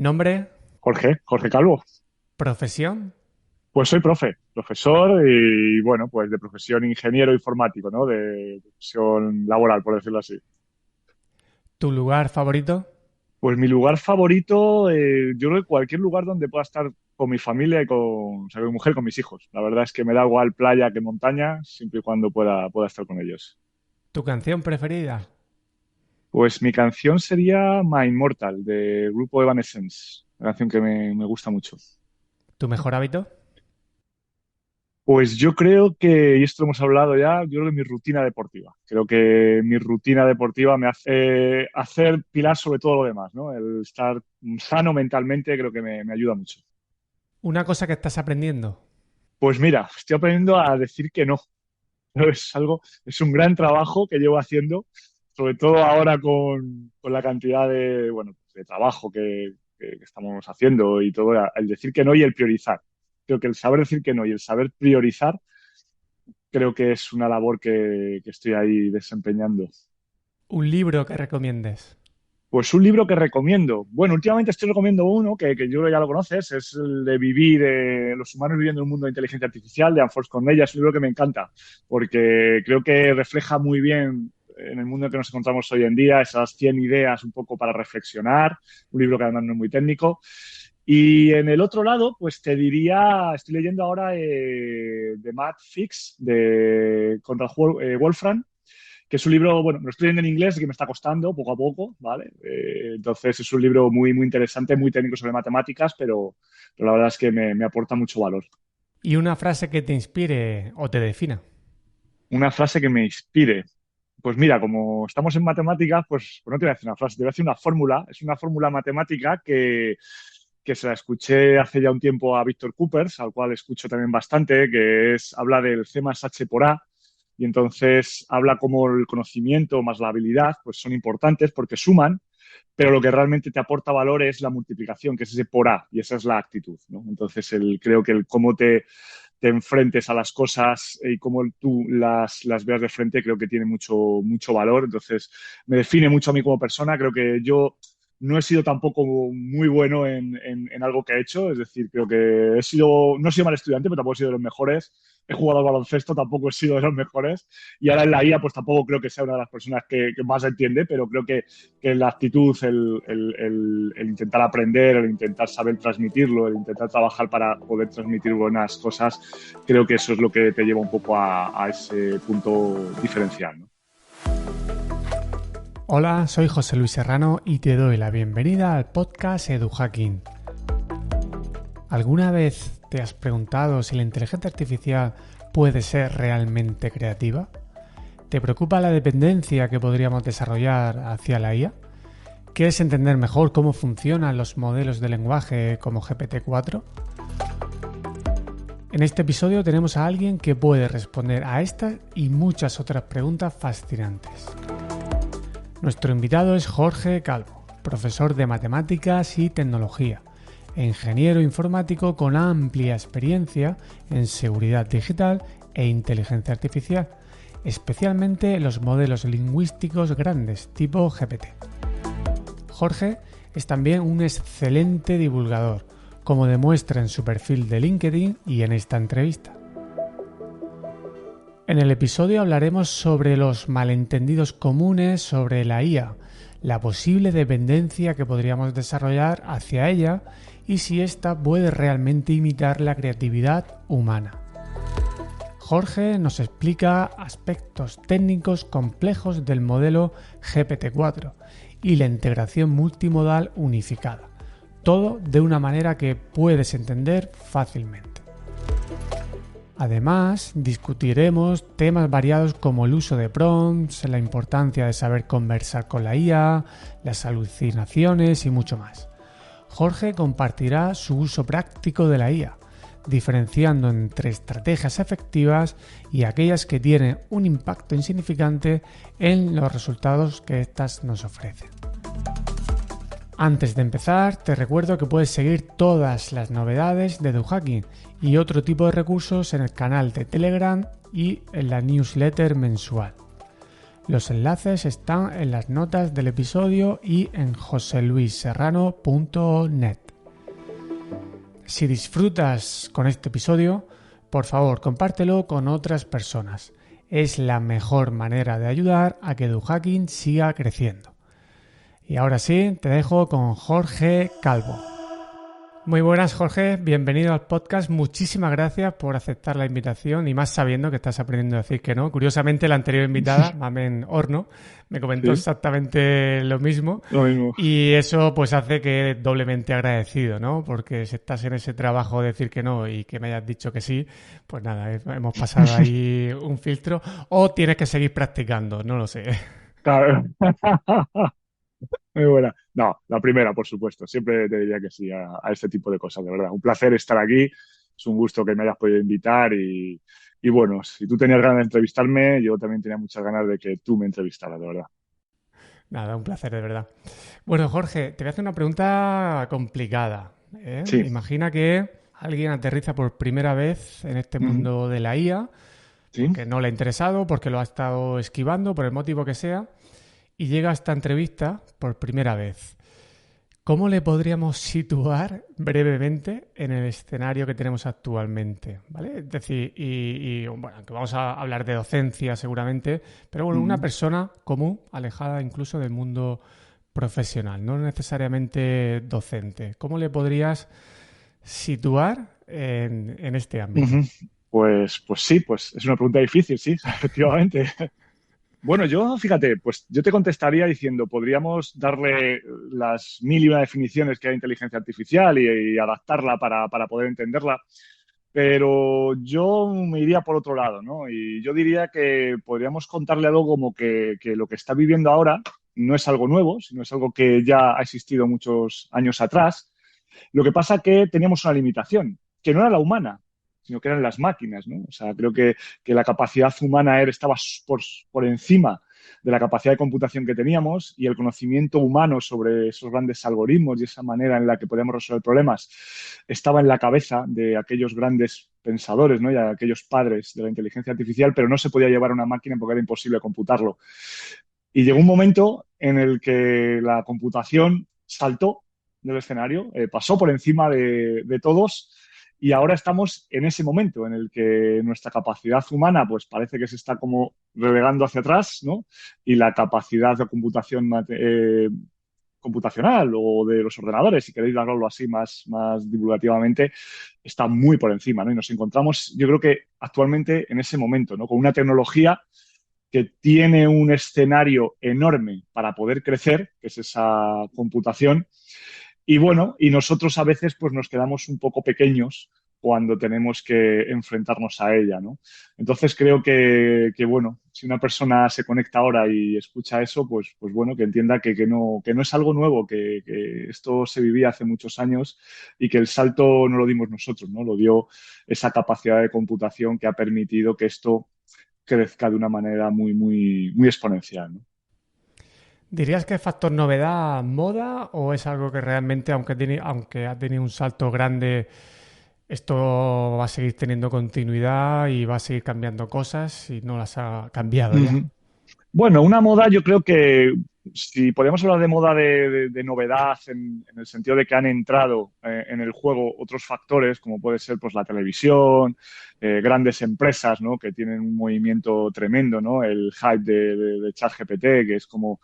Nombre, Jorge Calvo. profesión. Pues soy profesor y bueno, pues de profesión ingeniero informático, ¿no? De profesión laboral, por decirlo así. Tu lugar favorito. Pues mi lugar favorito, yo creo que cualquier lugar donde pueda estar con mi familia y o sea, con mi mujer, con mis hijos. La verdad es que me da igual playa que montaña, siempre y cuando pueda estar con ellos. Tu canción preferida. Pues mi canción sería My Immortal, del grupo Evanescence, una canción que me gusta mucho. Tu mejor hábito. Pues yo creo que, y esto lo hemos hablado ya, yo creo que mi rutina deportiva. Creo que mi rutina deportiva me hace hacer pilar sobre todo lo demás, ¿no? El estar sano mentalmente creo que me ayuda mucho. Una cosa que estás aprendiendo. Pues mira, estoy aprendiendo a decir que no. ¿No? Es un gran trabajo que llevo haciendo, sobre todo ahora con la cantidad de, bueno, de trabajo que estamos haciendo y todo, el decir que no y el priorizar. Creo que el saber decir que no y el saber priorizar creo que es una labor que estoy ahí desempeñando. Un libro que recomiendes. Pues un libro que recomiendo. Bueno, últimamente estoy recomendando uno que yo creo que ya lo conoces, es el de Vivir, los humanos viviendo en un mundo de inteligencia artificial, de Alphonse Cornella. Es un libro que me encanta, porque creo que refleja muy bien en el mundo en que nos encontramos hoy en día esas 100 ideas un poco para reflexionar, un libro que además no es muy técnico. Y en el otro lado, pues te diría, estoy leyendo ahora The Mad Fix de contra Wolfram, que es un libro, bueno, me lo estoy leyendo en inglés y que me está costando poco a poco, ¿vale? Entonces es un libro muy interesante, muy técnico sobre matemáticas, pero la verdad es que me aporta mucho valor. Y una frase que te inspire o te defina. Una frase que me inspire. Pues mira, como estamos en matemáticas, pues no te voy a decir una frase, te voy a decir una fórmula. Es una fórmula matemática que se la escuché hace ya un tiempo a Víctor Coopers, al cual escucho también bastante, habla del C más H por A, y entonces habla como el conocimiento más la habilidad, pues son importantes porque suman, pero lo que realmente te aporta valor es la multiplicación, que es ese por A, y esa es la actitud, ¿no? Entonces creo que el cómo te enfrentes a las cosas y cómo tú las veas de frente, creo que tiene mucho valor. Entonces, me define mucho a mí como persona. Creo que yo no he sido tampoco muy bueno en algo que he hecho. Es decir, creo que no he sido mal estudiante, pero tampoco he sido de los mejores. He jugado al baloncesto, tampoco he sido de los mejores. Y ahora en la IA, pues tampoco creo que sea una de las personas que más entiende, pero creo que la actitud, el intentar aprender, el intentar saber transmitirlo, el intentar trabajar para poder transmitir buenas cosas, creo que eso es lo que te lleva un poco a ese punto diferencial, ¿no? Hola, soy José Luis Serrano y te doy la bienvenida al podcast EduHacking. ¿Alguna vez te has preguntado si la inteligencia artificial puede ser realmente creativa? ¿Te preocupa la dependencia que podríamos desarrollar hacia la IA? ¿Quieres entender mejor cómo funcionan los modelos de lenguaje como GPT-4? En este episodio tenemos a alguien que puede responder a estas y muchas otras preguntas fascinantes. Nuestro invitado es Jorge Calvo, profesor de matemáticas y tecnología, e ingeniero informático con amplia experiencia en seguridad digital e inteligencia artificial, especialmente los modelos lingüísticos grandes tipo GPT. Jorge es también un excelente divulgador, como demuestra en su perfil de LinkedIn y en esta entrevista. En el episodio hablaremos sobre los malentendidos comunes sobre la IA, la posible dependencia que podríamos desarrollar hacia ella y si ésta puede realmente imitar la creatividad humana. Jorge nos explica aspectos técnicos complejos del modelo GPT-4 y la integración multimodal unificada, todo de una manera que puedes entender fácilmente. Además, discutiremos temas variados como el uso de prompts, la importancia de saber conversar con la IA, las alucinaciones y mucho más. Jorge compartirá su uso práctico de la IA, diferenciando entre estrategias efectivas y aquellas que tienen un impacto insignificante en los resultados que éstas nos ofrecen. Antes de empezar, te recuerdo que puedes seguir todas las novedades de EduHacking y otro tipo de recursos en el canal de Telegram y en la newsletter mensual. Los enlaces están en las notas del episodio y en joseluisserrano.net. Si disfrutas con este episodio, por favor, compártelo con otras personas. Es la mejor manera de ayudar a que DoHacking siga creciendo. Y ahora sí, te dejo con Jorge Calvo. Muy buenas, Jorge. Bienvenido al podcast. Muchísimas gracias por aceptar la invitación y más sabiendo que estás aprendiendo a decir que no. Curiosamente, la anterior invitada, Mamen Horno, me comentó exactamente lo mismo. Y eso pues hace que doblemente agradecido, ¿no? Porque si estás en ese trabajo de decir que no y que me hayas dicho que sí, pues nada, hemos pasado ahí un filtro. O tienes que seguir practicando, no lo sé. Claro. Muy buena. No, la primera, por supuesto. Siempre te diría que sí a este tipo de cosas, de verdad. Un placer estar aquí. Es un gusto que me hayas podido invitar y bueno, si tú tenías ganas de entrevistarme, yo también tenía muchas ganas de que tú me entrevistaras, de verdad. Nada, un placer, de verdad. Bueno, Jorge, te voy a hacer una pregunta complicada, ¿eh? Sí. Imagina que alguien aterriza por primera vez en este mundo de la IA, Sí. porque no le ha interesado, porque lo ha estado esquivando, por el motivo que sea, y llega a esta entrevista por primera vez. ¿Cómo le podríamos situar brevemente en el escenario que tenemos actualmente? ¿Vale? Es decir, bueno, aunque vamos a hablar de docencia seguramente, pero bueno, una persona común, alejada incluso del mundo profesional, no necesariamente docente. ¿Cómo le podrías situar en este ámbito? Pues sí, pues es una pregunta difícil, sí, efectivamente. Bueno, yo, fíjate, pues yo te contestaría diciendo, podríamos darle las mil y una definiciones que hay de inteligencia artificial y adaptarla para poder entenderla, pero yo me iría por otro lado, ¿no? Y yo diría que podríamos contarle algo como que lo que está viviendo ahora no es algo nuevo, sino es algo que ya ha existido muchos años atrás. Lo que pasa que teníamos una limitación, que no era la humana, sino que eran las máquinas, ¿no? O sea, creo que la capacidad humana estaba por encima de la capacidad de computación que teníamos y el conocimiento humano sobre esos grandes algoritmos y esa manera en la que podíamos resolver problemas estaba en la cabeza de aquellos grandes pensadores, ¿no? Y a aquellos padres de la inteligencia artificial, pero no se podía llevar a una máquina porque era imposible computarlo. Y llegó un momento en el que la computación saltó del escenario, pasó por encima de todos y ahora estamos en ese momento en el que nuestra capacidad humana pues parece que se está como relegando hacia atrás, ¿no? Y la capacidad de computación computacional o de los ordenadores, si queréis hablarlo así más divulgativamente, está muy por encima, ¿no? Y nos encontramos, yo creo que actualmente en ese momento, ¿no? Con una tecnología que tiene un escenario enorme para poder crecer, que es esa computación. Y bueno, y nosotros a veces pues nos quedamos un poco pequeños cuando tenemos que enfrentarnos a ella, ¿no? Entonces creo que bueno, si una persona se conecta ahora y escucha eso, pues bueno, que entienda que no es algo nuevo, que esto se vivía hace muchos años y que el salto no lo dimos nosotros, ¿no? Lo dio esa capacidad de computación que ha permitido que esto crezca de una manera muy exponencial, ¿no? ¿Dirías que es factor novedad, moda, o es algo que realmente, aunque ha tenido un salto grande, esto va a seguir teniendo continuidad y va a seguir cambiando cosas y no las ha cambiado ya? Bueno, una moda, yo creo que si podemos hablar de moda de novedad en el sentido de que han entrado en el juego otros factores, como puede ser pues la televisión, grandes empresas, ¿no? Que tienen un movimiento tremendo, ¿no? El hype de ChatGPT, que es como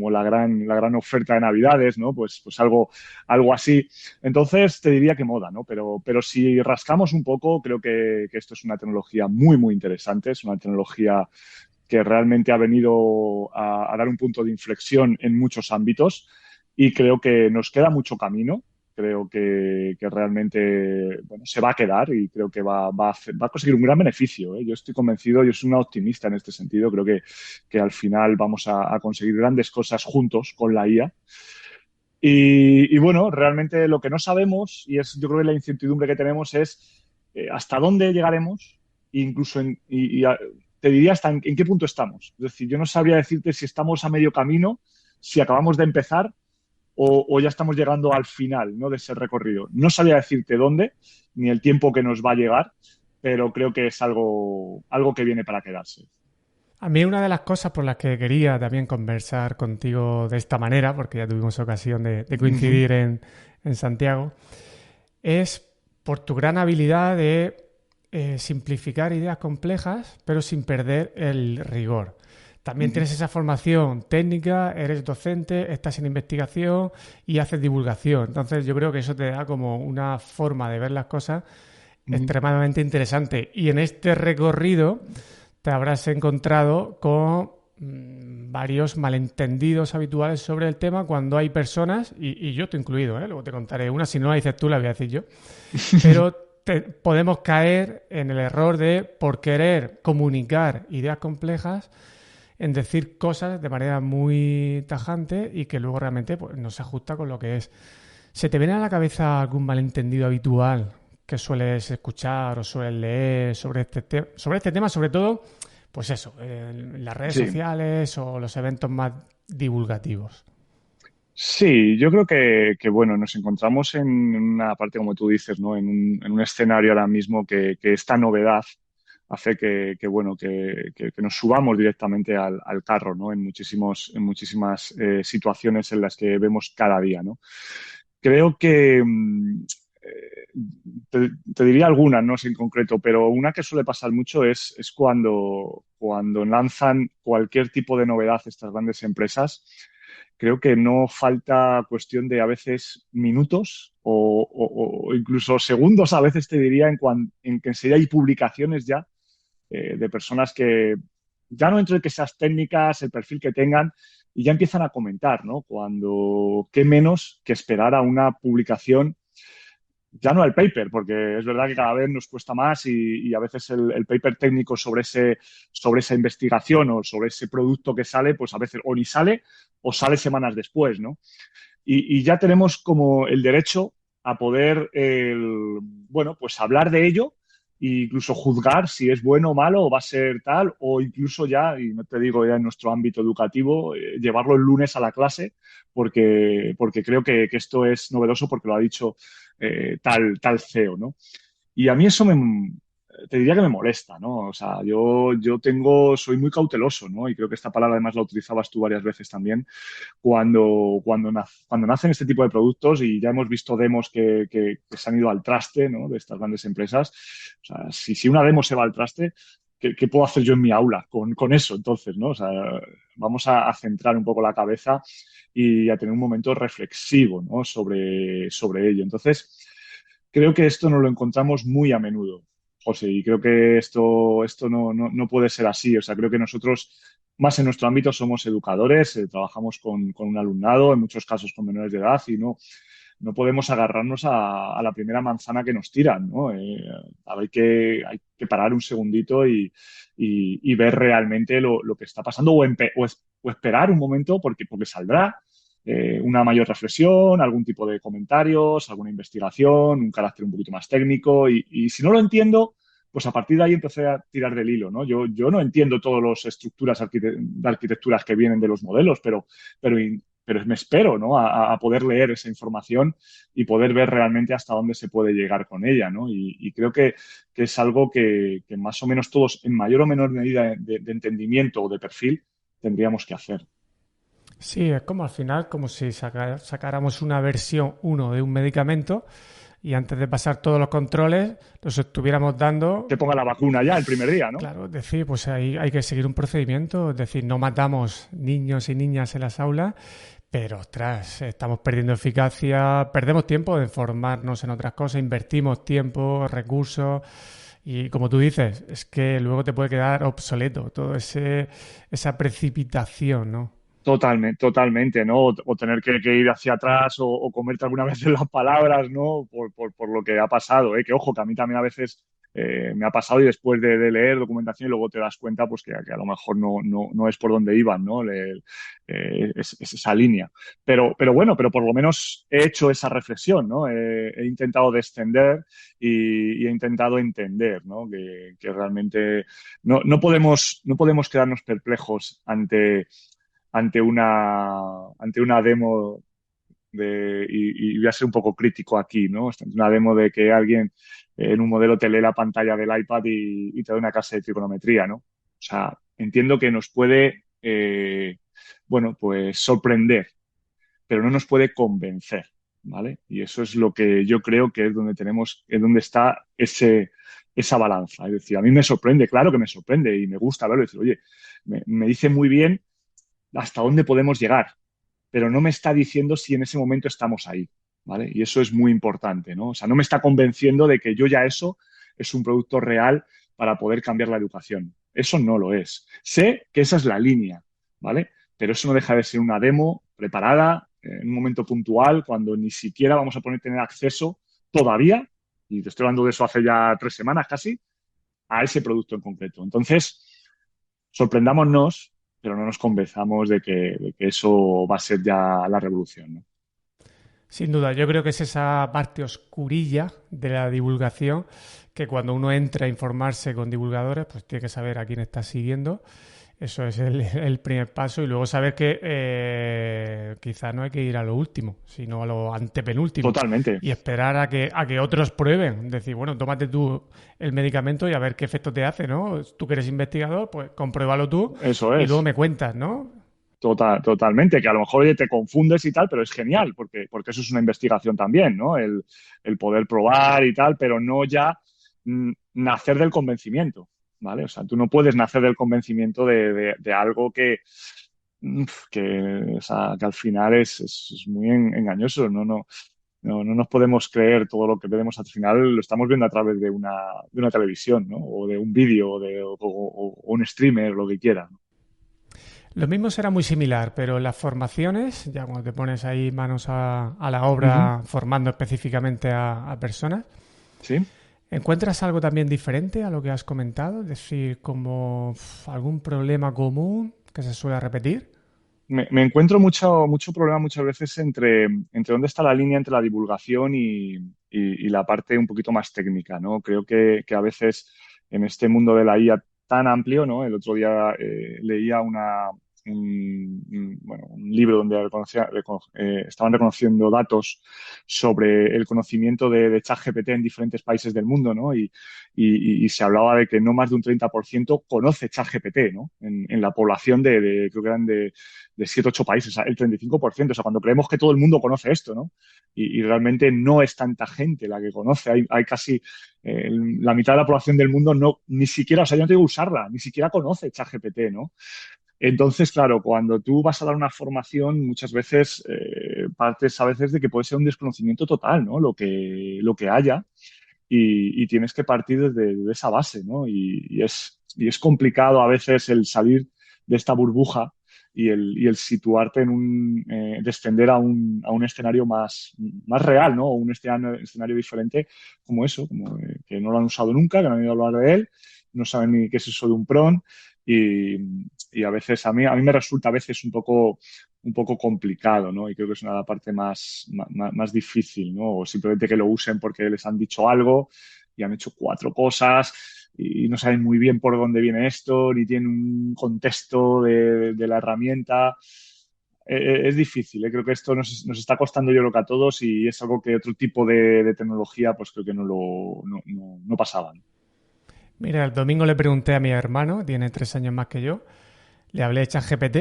la gran oferta de Navidades, ¿no? Pues algo así. Entonces te diría que moda, ¿no? Pero si rascamos un poco, creo que esto es una tecnología muy interesante, es una tecnología que realmente ha venido a dar un punto de inflexión en muchos ámbitos y creo que nos queda mucho camino. Creo que realmente bueno, se va a quedar y creo que va a conseguir un gran beneficio, ¿eh? Yo estoy convencido, yo soy un optimista en este sentido. Creo que al final vamos a conseguir grandes cosas juntos con la IA. Y bueno, realmente lo que no sabemos, y es yo creo que la incertidumbre que tenemos es hasta dónde llegaremos, incluso te diría hasta en qué punto estamos. Es decir, yo no sabría decirte si estamos a medio camino, si acabamos de empezar o ya estamos llegando al final, ¿no? De ese recorrido. No sabría decirte dónde, ni el tiempo que nos va a llegar, pero creo que es algo que viene para quedarse. A mí una de las cosas por las que quería también conversar contigo de esta manera, porque ya tuvimos ocasión de Ujú, coincidir en Santiago, es por tu gran habilidad de simplificar ideas complejas, pero sin perder el rigor. También ujú, tienes esa formación técnica, eres docente, estás en investigación y haces divulgación. Entonces yo creo que eso te da como una forma de ver las cosas ujú. extremadamente interesante. Y en este recorrido te habrás encontrado con varios malentendidos habituales sobre el tema cuando hay personas, y yo te incluido, luego te contaré una, si no la dices tú la voy a decir yo, pero podemos caer en el error de, por querer comunicar ideas complejas, en decir cosas de manera muy tajante y que luego realmente pues, no se ajusta con lo que es. ¿Se te viene a la cabeza algún malentendido habitual que sueles escuchar o sueles leer sobre este tema, sobre todo, pues eso, en las redes Sí. sociales o los eventos más divulgativos? Sí, yo creo que, bueno, nos encontramos en una parte, como tú dices, ¿no? En un escenario ahora mismo que esta novedad hace bueno, que nos subamos directamente al carro, ¿no? En muchísimas situaciones en las que vemos cada día, ¿no? Creo que te diría algunas, no sé en concreto, pero una que suele pasar mucho es cuando lanzan cualquier tipo de novedad estas grandes empresas. Creo que no falta cuestión de a veces minutos o incluso segundos, a veces te diría, en que enseguida hay publicaciones ya de personas que ya no entre que esas técnicas, el perfil que tengan, y ya empiezan a comentar, ¿no? Cuando, qué menos que esperar a una publicación, ya no el paper, porque es verdad que cada vez nos cuesta más y a veces el paper técnico sobre esa investigación o sobre ese producto que sale, pues a veces o ni sale o sale semanas después, ¿no? Y ya tenemos como el derecho a poder, bueno, pues hablar de ello e incluso juzgar si es bueno o malo o va a ser tal, o incluso ya, y no te digo ya en nuestro ámbito educativo, llevarlo el lunes a la clase, porque creo que esto es novedoso porque lo ha dicho tal CEO, ¿no? Y a mí eso te diría que me molesta, ¿no? O sea, soy muy cauteloso, ¿no? Y creo que esta palabra además la utilizabas tú varias veces también cuando nacen este tipo de productos y ya hemos visto demos que se han ido al traste, ¿no? De estas grandes empresas. O sea, si una demo se va al traste, ¿qué puedo hacer yo en mi aula con eso? Entonces, ¿no? O sea, vamos a centrar un poco la cabeza y a tener un momento reflexivo, ¿no? sobre ello. Entonces, creo que esto nos lo encontramos muy a menudo, José, y creo que esto no puede ser así. O sea, creo que nosotros, más en nuestro ámbito, somos educadores, trabajamos con un alumnado, en muchos casos con menores de edad, y no podemos agarrarnos a la primera manzana que nos tiran, ¿no? Hay que parar un segundito y ver realmente lo que está pasando o esperar un momento porque saldrá una mayor reflexión, algún tipo de comentarios, alguna investigación, un carácter un poquito más técnico y si no lo entiendo, pues a partir de ahí empecé a tirar del hilo, ¿no? Yo no entiendo todas las estructuras de arquitecturas que vienen de los modelos, pero, pero me espero, ¿no? A poder leer esa información y poder ver realmente hasta dónde se puede llegar con ella, ¿no? Y creo que es algo que más o menos todos, en mayor o menor medida de entendimiento o de perfil, tendríamos que hacer. Sí, es como al final, como si sacáramos una versión uno de un medicamento y antes de pasar todos los controles los estuviéramos dando. Te ponga la vacuna ya el primer día, ¿no? Claro, es decir, pues ahí hay que seguir un procedimiento, es decir, no matamos niños y niñas en las aulas, pero ostras, estamos perdiendo eficacia, perdemos tiempo en formarnos en otras cosas, invertimos tiempo, recursos y como tú dices, es que luego te puede quedar obsoleto todo esa precipitación, ¿no? Totalmente, totalmente, ¿no? O tener que ir hacia atrás o comerte alguna vez en las palabras, ¿no? Por lo que ha pasado, ¿eh? Que ojo, que a mí también a veces me ha pasado y después de leer documentación y luego te das cuenta pues que a lo mejor no es por donde iban, ¿no? Es esa línea. Pero bueno, pero por lo menos he hecho esa reflexión, ¿no? He intentado descender y he intentado entender, ¿no? Que realmente no podemos quedarnos perplejos ante una demo y voy a ser un poco crítico aquí, ¿no? Ante una demo de que alguien en un modelo te lee la pantalla del iPad y te da una clase de trigonometría, ¿no? O sea, entiendo que nos puede, bueno, pues sorprender, pero no nos puede convencer, ¿vale? Y eso es lo que yo creo que es donde es donde está esa balanza. Es decir, a mí me sorprende, claro que me sorprende y me gusta verlo y decir, oye, me dice muy bien hasta dónde podemos llegar, pero no me está diciendo si en ese momento estamos ahí, ¿vale? Y eso es muy importante, ¿no? O sea, no me está convenciendo de que yo ya eso es un producto real para poder cambiar la educación. Eso no lo es. Sé que esa es la línea, ¿vale? Pero eso no deja de ser una demo preparada en un momento puntual cuando ni siquiera vamos a poder tener acceso todavía, y te estoy hablando de eso hace ya 3 semanas casi, a ese producto en concreto. Entonces, sorprendámonos, pero no nos convenzamos de que eso va a ser ya la revolución, ¿no? Sin duda, yo creo que es esa parte oscurilla de la divulgación que cuando uno entra a informarse con divulgadores, pues tiene que saber a quién está siguiendo. Eso es el primer paso y luego saber que quizás no hay que ir a lo último, sino a lo antepenúltimo Totalmente. y esperar a que otros prueben. Decir, bueno, tómate tú el medicamento y a ver qué efecto te hace, ¿no? Tú que eres investigador, pues compruébalo tú Eso y luego es. me cuentas, ¿no? Totalmente, que a lo mejor oye, te confundes y tal, pero es genial, porque eso es una investigación también, ¿no? El poder probar y tal, pero no ya nacer del convencimiento, ¿vale? O sea, tú no puedes nacer del convencimiento de algo o sea, que al final es muy engañoso, no nos podemos creer todo lo que vemos al final, lo estamos viendo a través de una televisión, ¿no? O de un vídeo, o un streamer, lo que quiera, ¿no? Lo mismo será muy similar, pero en las formaciones, ya cuando te pones ahí manos a la Ujú. obra formando específicamente a personas, ¿Sí? ¿encuentras algo también diferente a lo que has comentado? Es decir, como algún problema común que se suele repetir. Me encuentro mucho problema muchas veces entre dónde está la línea entre la divulgación y la parte un poquito más técnica, ¿no? Creo que a veces en este mundo de la IA tan amplio, ¿no? El otro día leía bueno, un libro donde estaban reconociendo datos sobre el conocimiento de ChatGPT en diferentes países del mundo, ¿no? Y se hablaba de que no más de un 30% conoce ChatGPT, ¿no? En la población creo que eran de 7 8 países, o sea, el 35%. O sea, cuando creemos que todo el mundo conoce esto, ¿no? Y realmente no es tanta gente la que conoce. Hay casi la mitad de la población del mundo ni siquiera, o sea, yo no tengo que usarla, ni siquiera conoce ChatGPT, ¿no? Entonces, claro, cuando tú vas a dar una formación, muchas veces partes a veces de que puede ser un desconocimiento total, ¿no? Lo que haya y tienes que partir desde esa base, ¿no? Y es complicado a veces el salir de esta burbuja y el situarte descender a un escenario más real, ¿no? O un escenario diferente como eso, como que no lo han usado nunca, que no han oído hablar de él, no saben ni qué es eso de un PRON y, y a veces a mí me resulta a veces un poco complicado, ¿no? Y creo que es una de las partes más difícil, ¿no? O simplemente que lo usen porque les han dicho algo y han hecho 4 cosas y no saben muy bien por dónde viene esto, ni tienen un contexto de la herramienta. Es difícil, ¿eh? Creo que esto nos está costando, yo creo que a todos, y es algo que otro tipo de tecnología, pues creo que no pasaba, ¿no? Mira, el domingo le pregunté a mi hermano, tiene 3 años más que yo, le hablé de ChatGPT,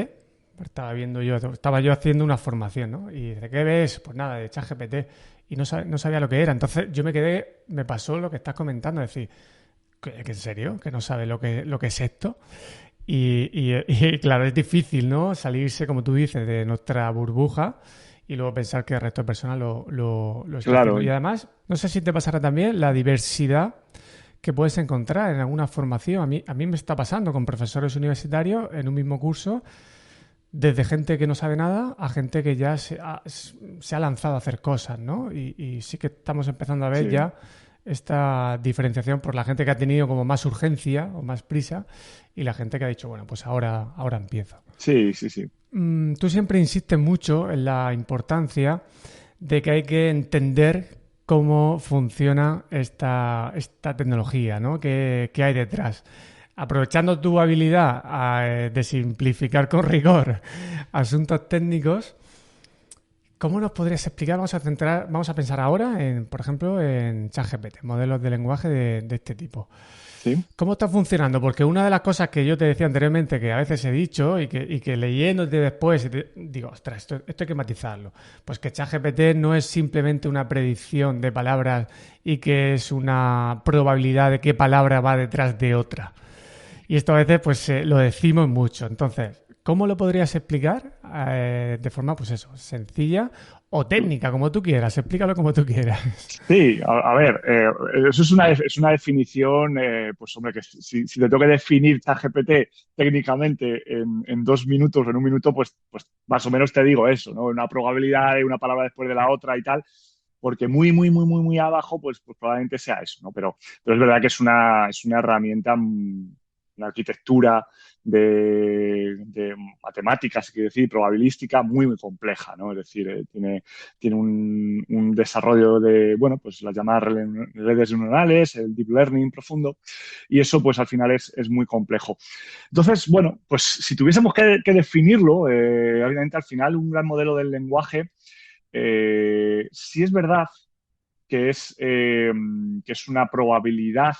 estaba yo haciendo una formación, ¿no? Y dice, ¿qué ves? Pues nada, de ChatGPT. Y no sabía lo que era. Entonces yo me pasó lo que estás comentando, es decir, ¿que en serio? ¿Que no sabe lo que es esto? Y claro, es difícil, ¿no? Salirse, como tú dices, de nuestra burbuja y luego pensar que el resto de personas lo está haciendo. Claro, Y además, no sé si te pasará también la diversidad que puedes encontrar en alguna formación. A mí me está pasando con profesores universitarios en un mismo curso, desde gente que no sabe nada a gente que ya se ha lanzado a hacer cosas, ¿no? Y sí que estamos empezando a ver sí, ya esta diferenciación por la gente que ha tenido como más urgencia o más prisa y la gente que ha dicho, bueno, pues ahora empiezo. sí, sí, sí. Tú siempre insistes mucho en la importancia de que hay que entender cómo funciona esta tecnología, ¿no? ¿Qué hay detrás? Aprovechando tu habilidad de simplificar con rigor asuntos técnicos, ¿cómo nos podrías explicar? Vamos a pensar ahora en, por ejemplo, en ChatGPT, modelos de lenguaje de este tipo. Sí. ¿Cómo está funcionando? Porque una de las cosas que yo te decía anteriormente, que a veces he dicho y que leyéndote después, digo, ostras, esto hay que matizarlo. Pues que ChatGPT no es simplemente una predicción de palabras y que es una probabilidad de qué palabra va detrás de otra. Y esto a veces pues lo decimos mucho. Entonces, ¿cómo lo podrías explicar de forma, pues eso, sencilla o técnica, como tú quieras? Explícalo como tú quieras. Sí, a ver, eso es una definición, pues hombre, que si te tengo que definir ChatGPT técnicamente en 2 minutos o en 1 minuto, pues más o menos te digo eso, ¿no? Una probabilidad de una palabra después de la otra y tal, porque muy, muy, muy, muy, muy abajo, pues probablemente sea eso, ¿no? Pero es verdad que es una herramienta, una arquitectura de matemáticas, quiero decir, probabilística muy, muy compleja, ¿no? Es decir, tiene un desarrollo de, bueno, pues las llamadas redes neuronales, el deep learning profundo, y eso pues al final es muy complejo. Entonces, bueno, pues si tuviésemos que definirlo, obviamente al final un gran modelo del lenguaje, sí es verdad que es una probabilidad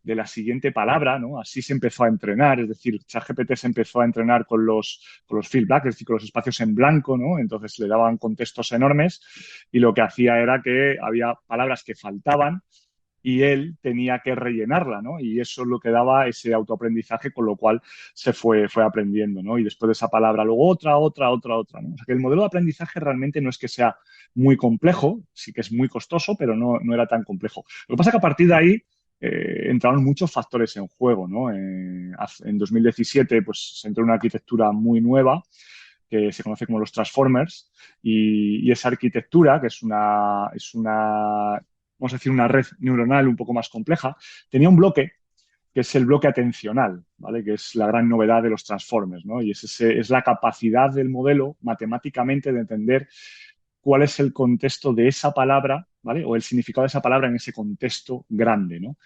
de la siguiente palabra, ¿no? Así se empezó a entrenar, es decir, ChatGPT se empezó a entrenar con los field black, es decir, con los espacios en blanco, ¿no? Entonces le daban contextos enormes y lo que hacía era que había palabras que faltaban y él tenía que rellenarla, ¿no? Y eso es lo que daba ese autoaprendizaje, con lo cual fue aprendiendo, ¿no? Y después de esa palabra, luego otra, ¿no? O sea que el modelo de aprendizaje realmente no es que sea muy complejo, sí que es muy costoso, pero no era tan complejo. Lo que pasa es que a partir de ahí entraron muchos factores en juego, ¿no? En 2017 pues, se entró en una arquitectura muy nueva que se conoce como los transformers y esa arquitectura, que vamos a decir, una red neuronal un poco más compleja, tenía un bloque que es el bloque atencional, ¿vale? Que es la gran novedad de los transformers, ¿no? Y es la capacidad del modelo matemáticamente de entender cuál es el contexto de esa palabra, ¿vale? O el significado de esa palabra en ese contexto grande, ¿no?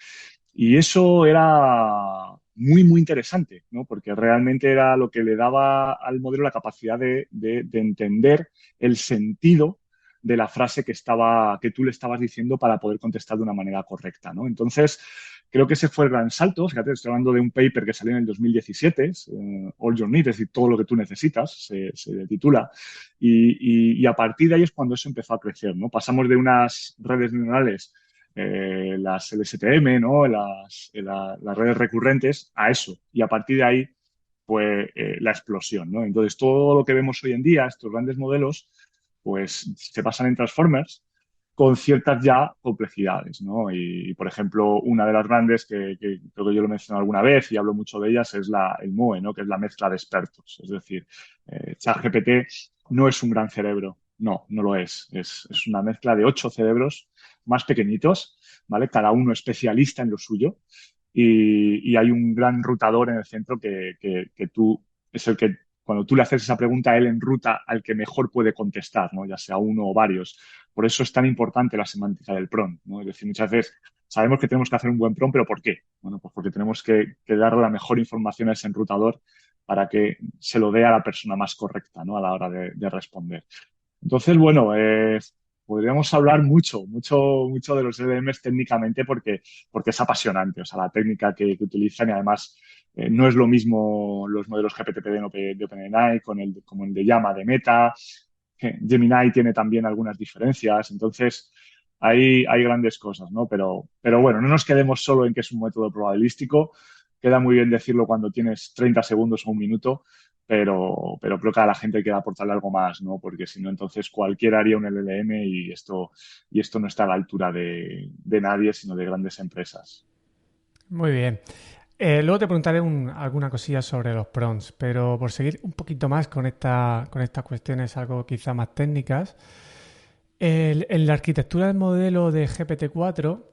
Y eso era muy, muy interesante, ¿no? Porque realmente era lo que le daba al modelo la capacidad de entender el sentido de la frase que tú le estabas diciendo para poder contestar de una manera correcta, ¿no? Entonces, creo que ese fue el gran salto. Fíjate, estoy hablando de un paper que salió en el 2017, All You Need, es decir, todo lo que tú necesitas, se titula. Y a partir de ahí es cuando eso empezó a crecer, ¿no? Pasamos de unas redes neuronales las LSTM, ¿no? Las redes recurrentes, a eso. Y a partir de ahí, pues la explosión, ¿no? Entonces, todo lo que vemos hoy en día, estos grandes modelos, pues se basan en transformers con ciertas ya complejidades, ¿no? Por ejemplo, una de las grandes que creo que yo lo he mencionado alguna vez y hablo mucho de ellas es el MOE, ¿no? Que es la mezcla de expertos. Es decir, ChatGPT no es un gran cerebro, no lo es. Es una mezcla de 8 cerebros más pequeñitos, ¿vale? Cada uno especialista en lo suyo. Y hay un gran rutador en el centro que tú es el que cuando tú le haces esa pregunta, él enruta al que mejor puede contestar, ¿no? Ya sea uno o varios. Por eso es tan importante la semántica del prompt, ¿no? Es decir, muchas veces sabemos que tenemos que hacer un buen prompt, pero ¿por qué? Bueno, pues porque tenemos que darle la mejor información a ese enrutador para que se lo dé a la persona más correcta, ¿no? A la hora de responder. Entonces, bueno, podríamos hablar mucho, mucho, mucho de los LLMs técnicamente porque es apasionante, o sea, la técnica que utilizan y además no es lo mismo los modelos GPT de OpenAI como el de Llama de Meta. Gemini tiene también algunas diferencias, entonces hay grandes cosas, ¿no? Pero bueno, no nos quedemos solo en que es un método probabilístico. Queda muy bien decirlo cuando tienes 30 segundos o 1 minuto, pero creo que a la gente hay que aportarle algo más, ¿no? Porque si no, entonces cualquiera haría un LLM y esto no está a la altura de nadie, sino de grandes empresas. Muy bien. Luego te preguntaré alguna cosilla sobre los prompts, pero por seguir un poquito más con estas cuestiones algo quizá más técnicas, en la arquitectura del modelo de GPT-4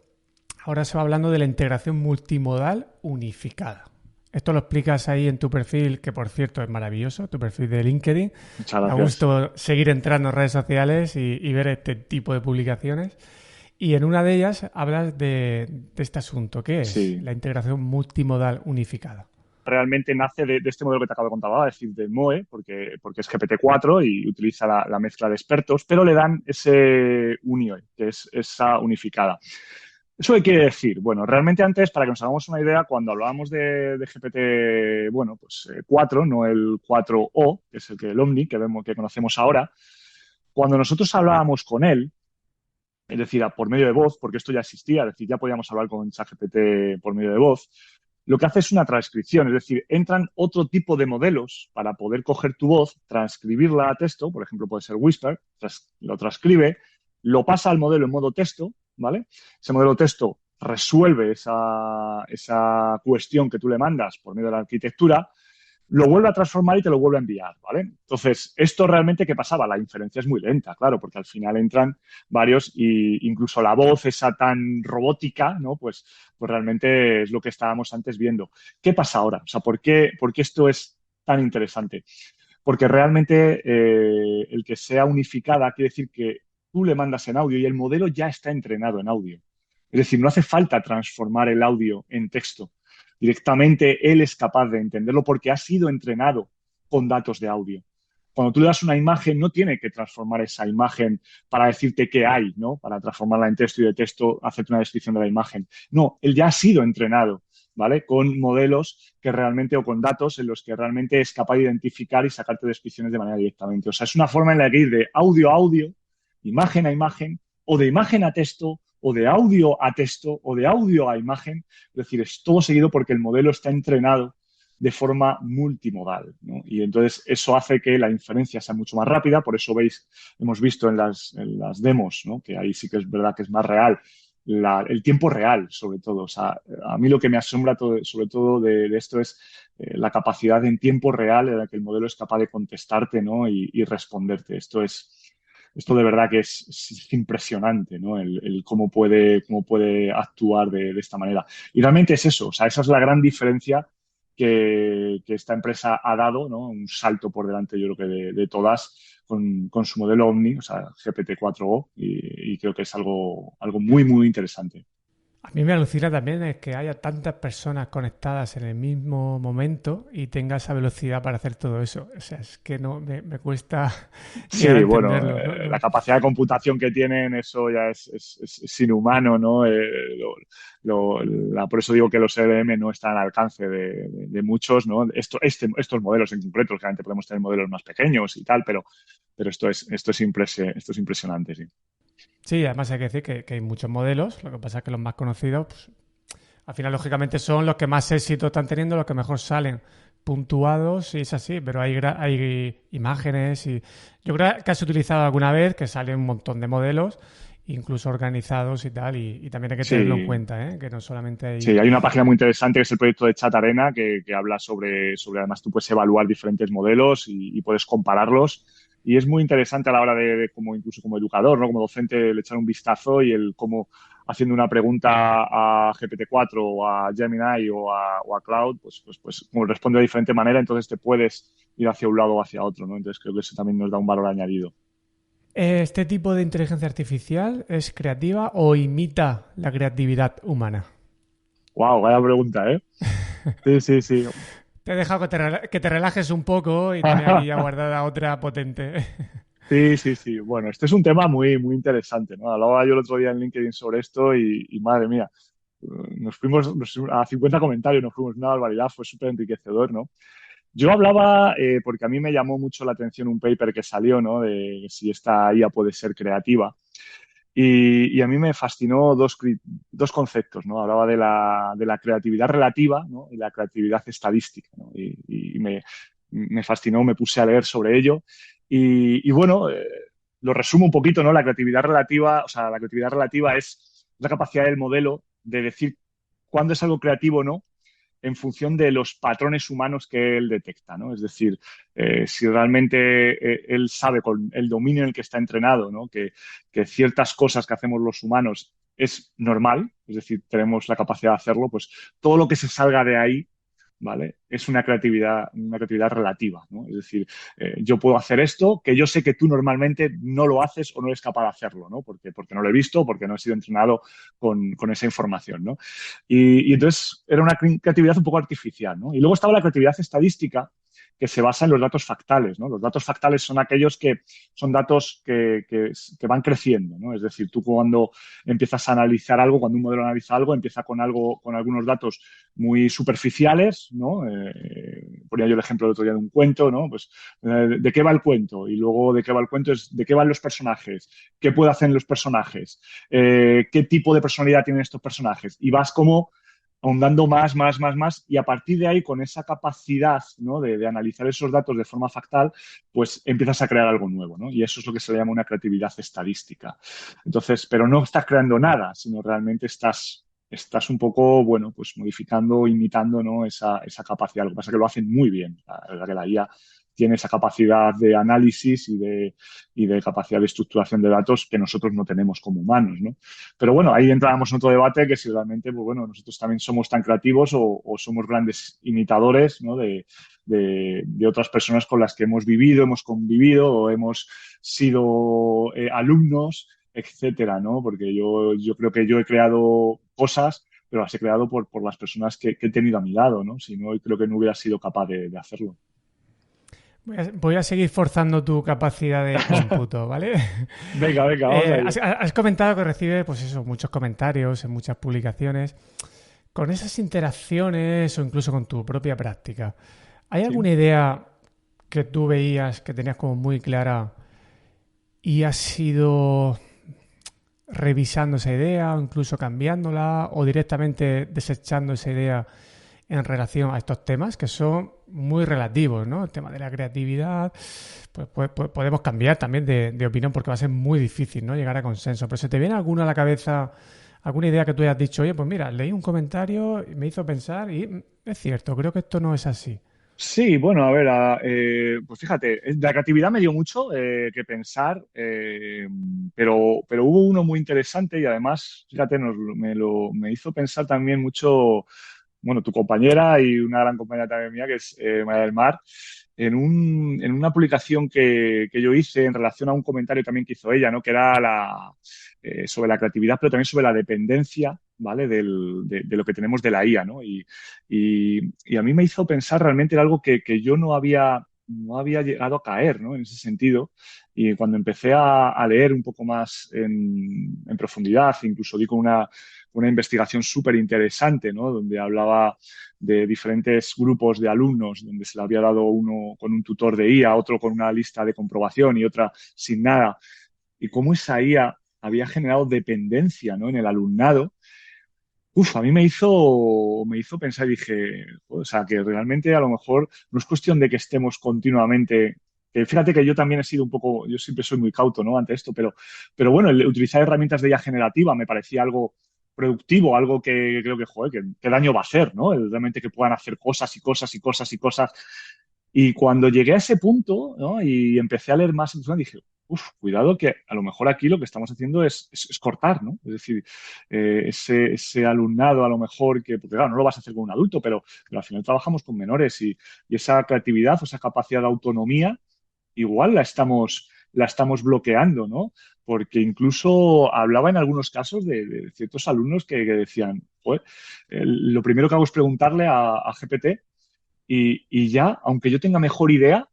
ahora se va hablando de la integración multimodal unificada. Esto lo explicas ahí en tu perfil, que por cierto es maravilloso, tu perfil de LinkedIn. Muchas Da gracias. gusto seguir entrando en redes sociales y ver este tipo de publicaciones. Y en una de ellas hablas de este asunto, ¿qué es Sí, la integración multimodal unificada? realmente nace de este modelo que te acabo de contar ahora, es decir, de MOE, porque es GPT-4 y utiliza la mezcla de expertos, pero le dan ese UNIOE, que es esa unificada. ¿Eso qué quiere decir? Bueno, realmente antes, para que nos hagamos una idea, cuando hablábamos de GPT, bueno, pues 4, no el 4O, que es el Omni, que vemos, que conocemos ahora, cuando nosotros hablábamos con él, es decir, por medio de voz, porque esto ya existía, es decir, ya podíamos hablar con ChatGPT por medio de voz, lo que hace es una transcripción, es decir, entran otro tipo de modelos para poder coger tu voz, transcribirla a texto, por ejemplo, puede ser Whisper, lo transcribe, lo pasa al modelo en modo texto, ¿vale? Ese modelo texto resuelve esa cuestión que tú le mandas por medio de la arquitectura, lo vuelve a transformar y te lo vuelve a enviar, ¿vale? Entonces, esto realmente, ¿qué pasaba? La inferencia es muy lenta, claro, porque al final entran varios y incluso la voz esa tan robótica, ¿no? Pues realmente es lo que estábamos antes viendo. ¿Qué pasa ahora? O sea, ¿por qué esto es tan interesante? Porque realmente el que sea unificada quiere decir que tú le mandas en audio y el modelo ya está entrenado en audio. Es decir, no hace falta transformar el audio en texto. Directamente él es capaz de entenderlo porque ha sido entrenado con datos de audio. Cuando tú le das una imagen, no tiene que transformar esa imagen para decirte qué hay, ¿no? Para transformarla en texto y de texto hacerte una descripción de la imagen. No, él ya ha sido entrenado, ¿vale? Con modelos que realmente, o con datos en los que realmente es capaz de identificar y sacarte descripciones de manera directamente. O sea, es una forma en la que ir de audio a audio, imagen a imagen, o de imagen a texto, o de audio a texto, o de audio a imagen. Es decir, es todo seguido porque el modelo está entrenado de forma multimodal, ¿no? Y entonces eso hace que la inferencia sea mucho más rápida, por eso veis, hemos visto en las demos, ¿no? Que ahí sí que es verdad que es más real, el tiempo real, sobre todo. O sea, a mí lo que me asombra sobre todo de esto es la capacidad en tiempo real en la que el modelo es capaz de contestarte, ¿no? Y responderte. Esto de verdad que es impresionante, ¿no? El cómo puede actuar de esta manera. Y realmente es eso, o sea, esa es la gran diferencia que esta empresa ha dado, ¿no? Un salto por delante, yo creo que de todas, con su modelo Omni, o sea, GPT-4o, y creo que es algo muy, muy interesante. A mí me alucina también es que haya tantas personas conectadas en el mismo momento y tenga esa velocidad para hacer todo eso. O sea, es que no me cuesta llegar a Sí, bueno, entenderlo, ¿no? la capacidad de computación que tienen, eso ya es inhumano, ¿no? Por eso digo que los LLM no están al alcance de muchos, ¿no? Estos modelos en concreto, lógicamente podemos tener modelos más pequeños y tal, pero esto es impresionante, sí. Sí, además hay que decir que hay muchos modelos, lo que pasa es que los más conocidos, pues, al final lógicamente son los que más éxito están teniendo, los que mejor salen puntuados, y es así, pero hay imágenes y yo creo que has utilizado alguna vez que salen un montón de modelos, incluso organizados y tal, y también hay que tenerlo en Sí, cuenta, ¿eh? Que no solamente sí, hay... hay una página muy interesante que es el proyecto de Chat Arena que habla sobre, además tú puedes evaluar diferentes modelos y puedes compararlos. Y es muy interesante a la hora de como incluso como educador, ¿no? Como docente, le echar un vistazo y el cómo haciendo una pregunta a GPT-4 o a Gemini o a Cloud, pues como responde de diferente manera, entonces te puedes ir hacia un lado o hacia otro, ¿no? Entonces creo que eso también nos da un valor añadido. ¿Este tipo de inteligencia artificial es creativa o imita la creatividad humana? Wow, vaya pregunta, ¿eh? Sí, sí, sí. Te he dejado que te relajes un poco y tenía aquí ya guardada otra potente. Sí, sí, sí. Bueno, este es un tema muy, muy interesante, ¿no? Hablaba yo el otro día en LinkedIn sobre esto y madre mía, a 50 comentarios, nos fuimos una barbaridad, fue súper enriquecedor, ¿no? Yo hablaba, porque a mí me llamó mucho la atención un paper que salió, ¿no? De si esta IA puede ser creativa. Y a mí me fascinó dos conceptos, ¿no? Hablaba de la creatividad relativa, ¿no? Y la creatividad estadística, ¿no? Y me fascinó, me puse a leer sobre ello. Y bueno, lo resumo un poquito, ¿no? La creatividad relativa, o sea, la creatividad relativa es la capacidad del modelo de decir cuándo es algo creativo o no en función de los patrones humanos que él detecta, ¿no? Es decir, si realmente él sabe con el dominio en el que está entrenado, ¿no? Que ciertas cosas que hacemos los humanos es normal, es decir, tenemos la capacidad de hacerlo, pues todo lo que se salga de ahí, ¿vale? Es una creatividad relativa, ¿no? Es decir, yo puedo hacer esto que yo sé que tú normalmente no lo haces o no eres capaz de hacerlo, ¿no? Porque no lo he visto, porque no he sido entrenado con esa información, ¿no? Y entonces era una creatividad un poco artificial, ¿no? Y luego estaba la creatividad estadística, que se basa en los datos factales, ¿no? Los datos factales son aquellos que son datos que van creciendo, ¿no? Es decir, tú cuando empiezas a analizar algo, cuando un modelo analiza algo, empieza con algo, con algunos datos muy superficiales, ¿no? Ponía yo el ejemplo el otro día de un cuento, ¿no? Pues, ¿de qué va el cuento? Y luego, ¿de qué va el cuento? Es de qué van los personajes, qué pueden hacer los personajes, qué tipo de personalidad tienen estos personajes. Y vas como ahondando más, y a partir de ahí, con esa capacidad, ¿no? de analizar esos datos de forma factal, pues empiezas a crear algo nuevo, ¿no? Y eso es lo que se le llama una creatividad estadística. Entonces, pero no estás creando nada, sino realmente estás un poco, bueno, pues modificando, imitando, ¿no? esa capacidad. Lo que pasa es que lo hacen muy bien. La verdad que la IA tiene esa capacidad de análisis y de capacidad de estructuración de datos que nosotros no tenemos como humanos, ¿no? Pero bueno, ahí entrábamos en otro debate que si realmente, pues bueno, nosotros también somos tan creativos o somos grandes imitadores, ¿no? de otras personas con las que hemos vivido, hemos convivido o hemos sido alumnos, etcétera, ¿no? Porque yo creo que yo he creado cosas, pero las he creado por las personas que he tenido a mi lado, ¿no? Si no, creo que no hubiera sido capaz de hacerlo. Voy a seguir forzando tu capacidad de cómputo, ¿vale? Venga, venga, vamos a Has, ello. has comentado que recibe, pues eso, muchos comentarios en muchas publicaciones. Con esas interacciones o incluso con tu propia práctica, ¿hay Sí. alguna idea que tú veías que tenías como muy clara y has ido revisando esa idea o incluso cambiándola o directamente desechando esa idea en relación a estos temas que son muy relativos, ¿no? El tema de la creatividad, pues podemos cambiar también de opinión porque va a ser muy difícil, ¿no? Llegar a consenso. Pero ¿se te viene alguna a la cabeza, alguna idea que tú hayas dicho, oye, pues mira, leí un comentario y me hizo pensar y es cierto, creo que esto no es así? Sí, bueno, a ver, pues fíjate, la creatividad me dio mucho que pensar, pero hubo uno muy interesante y además, fíjate, me hizo pensar también mucho, bueno, tu compañera y una gran compañera también mía, que es María del Mar, en una publicación que yo hice en relación a un comentario también que hizo ella, ¿no? Que era sobre la creatividad, pero también sobre la dependencia, ¿vale? De lo que tenemos de la IA, ¿no? Y a mí me hizo pensar realmente en algo que yo no había llegado a caer, ¿no? En ese sentido. Y cuando empecé a leer un poco más en profundidad, incluso di con una investigación súper interesante, ¿no? Donde hablaba de diferentes grupos de alumnos, donde se le había dado uno con un tutor de IA, otro con una lista de comprobación y otra sin nada. Y cómo esa IA había generado dependencia, ¿no? En el alumnado. A mí me hizo pensar y dije, o sea, que realmente a lo mejor no es cuestión de que estemos continuamente. Que fíjate que yo también he sido un poco, yo siempre soy muy cauto, ¿no? Ante esto, pero bueno, el utilizar herramientas de IA generativa me parecía algo productivo, algo que creo que, joder, que daño va a hacer, ¿no? Realmente que puedan hacer cosas y cosas y cosas y cosas. Y cuando llegué a ese punto, ¿no? Y empecé a leer más, dije, cuidado que a lo mejor aquí lo que estamos haciendo es cortar, ¿no? Es decir, ese alumnado a lo mejor porque claro, no lo vas a hacer con un adulto, pero al final trabajamos con menores y esa creatividad o esa capacidad de autonomía igual la estamos bloqueando, ¿no? Porque incluso hablaba en algunos casos de ciertos alumnos que decían, joder, lo primero que hago es preguntarle a GPT y ya, aunque yo tenga mejor idea,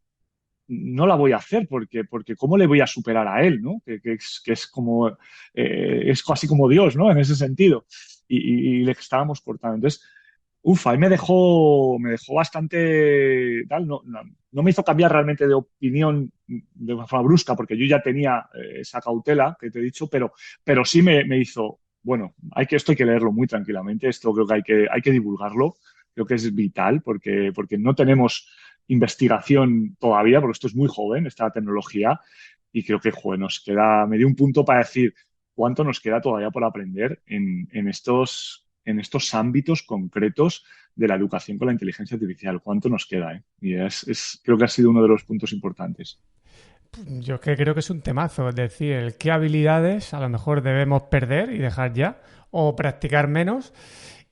no la voy a hacer porque ¿cómo le voy a superar a él, ¿no? Que es como, es casi como Dios, ¿no? En ese sentido. Y le estábamos cortando. Entonces, ahí me dejó bastante, tal, no me hizo cambiar realmente de opinión de una forma brusca porque yo ya tenía esa cautela que te he dicho, pero sí me hizo, bueno, esto hay que leerlo muy tranquilamente, esto creo que hay que divulgarlo, creo que es vital porque no tenemos investigación todavía, porque esto es muy joven, esta tecnología, y creo que, joder, me dio un punto para decir cuánto nos queda todavía por aprender en estos ámbitos concretos de la educación con la inteligencia artificial. ¿Cuánto nos queda? Y creo que ha sido uno de los puntos importantes. Yo es que creo que es un temazo, es decir, el qué habilidades a lo mejor debemos perder y dejar ya, o practicar menos,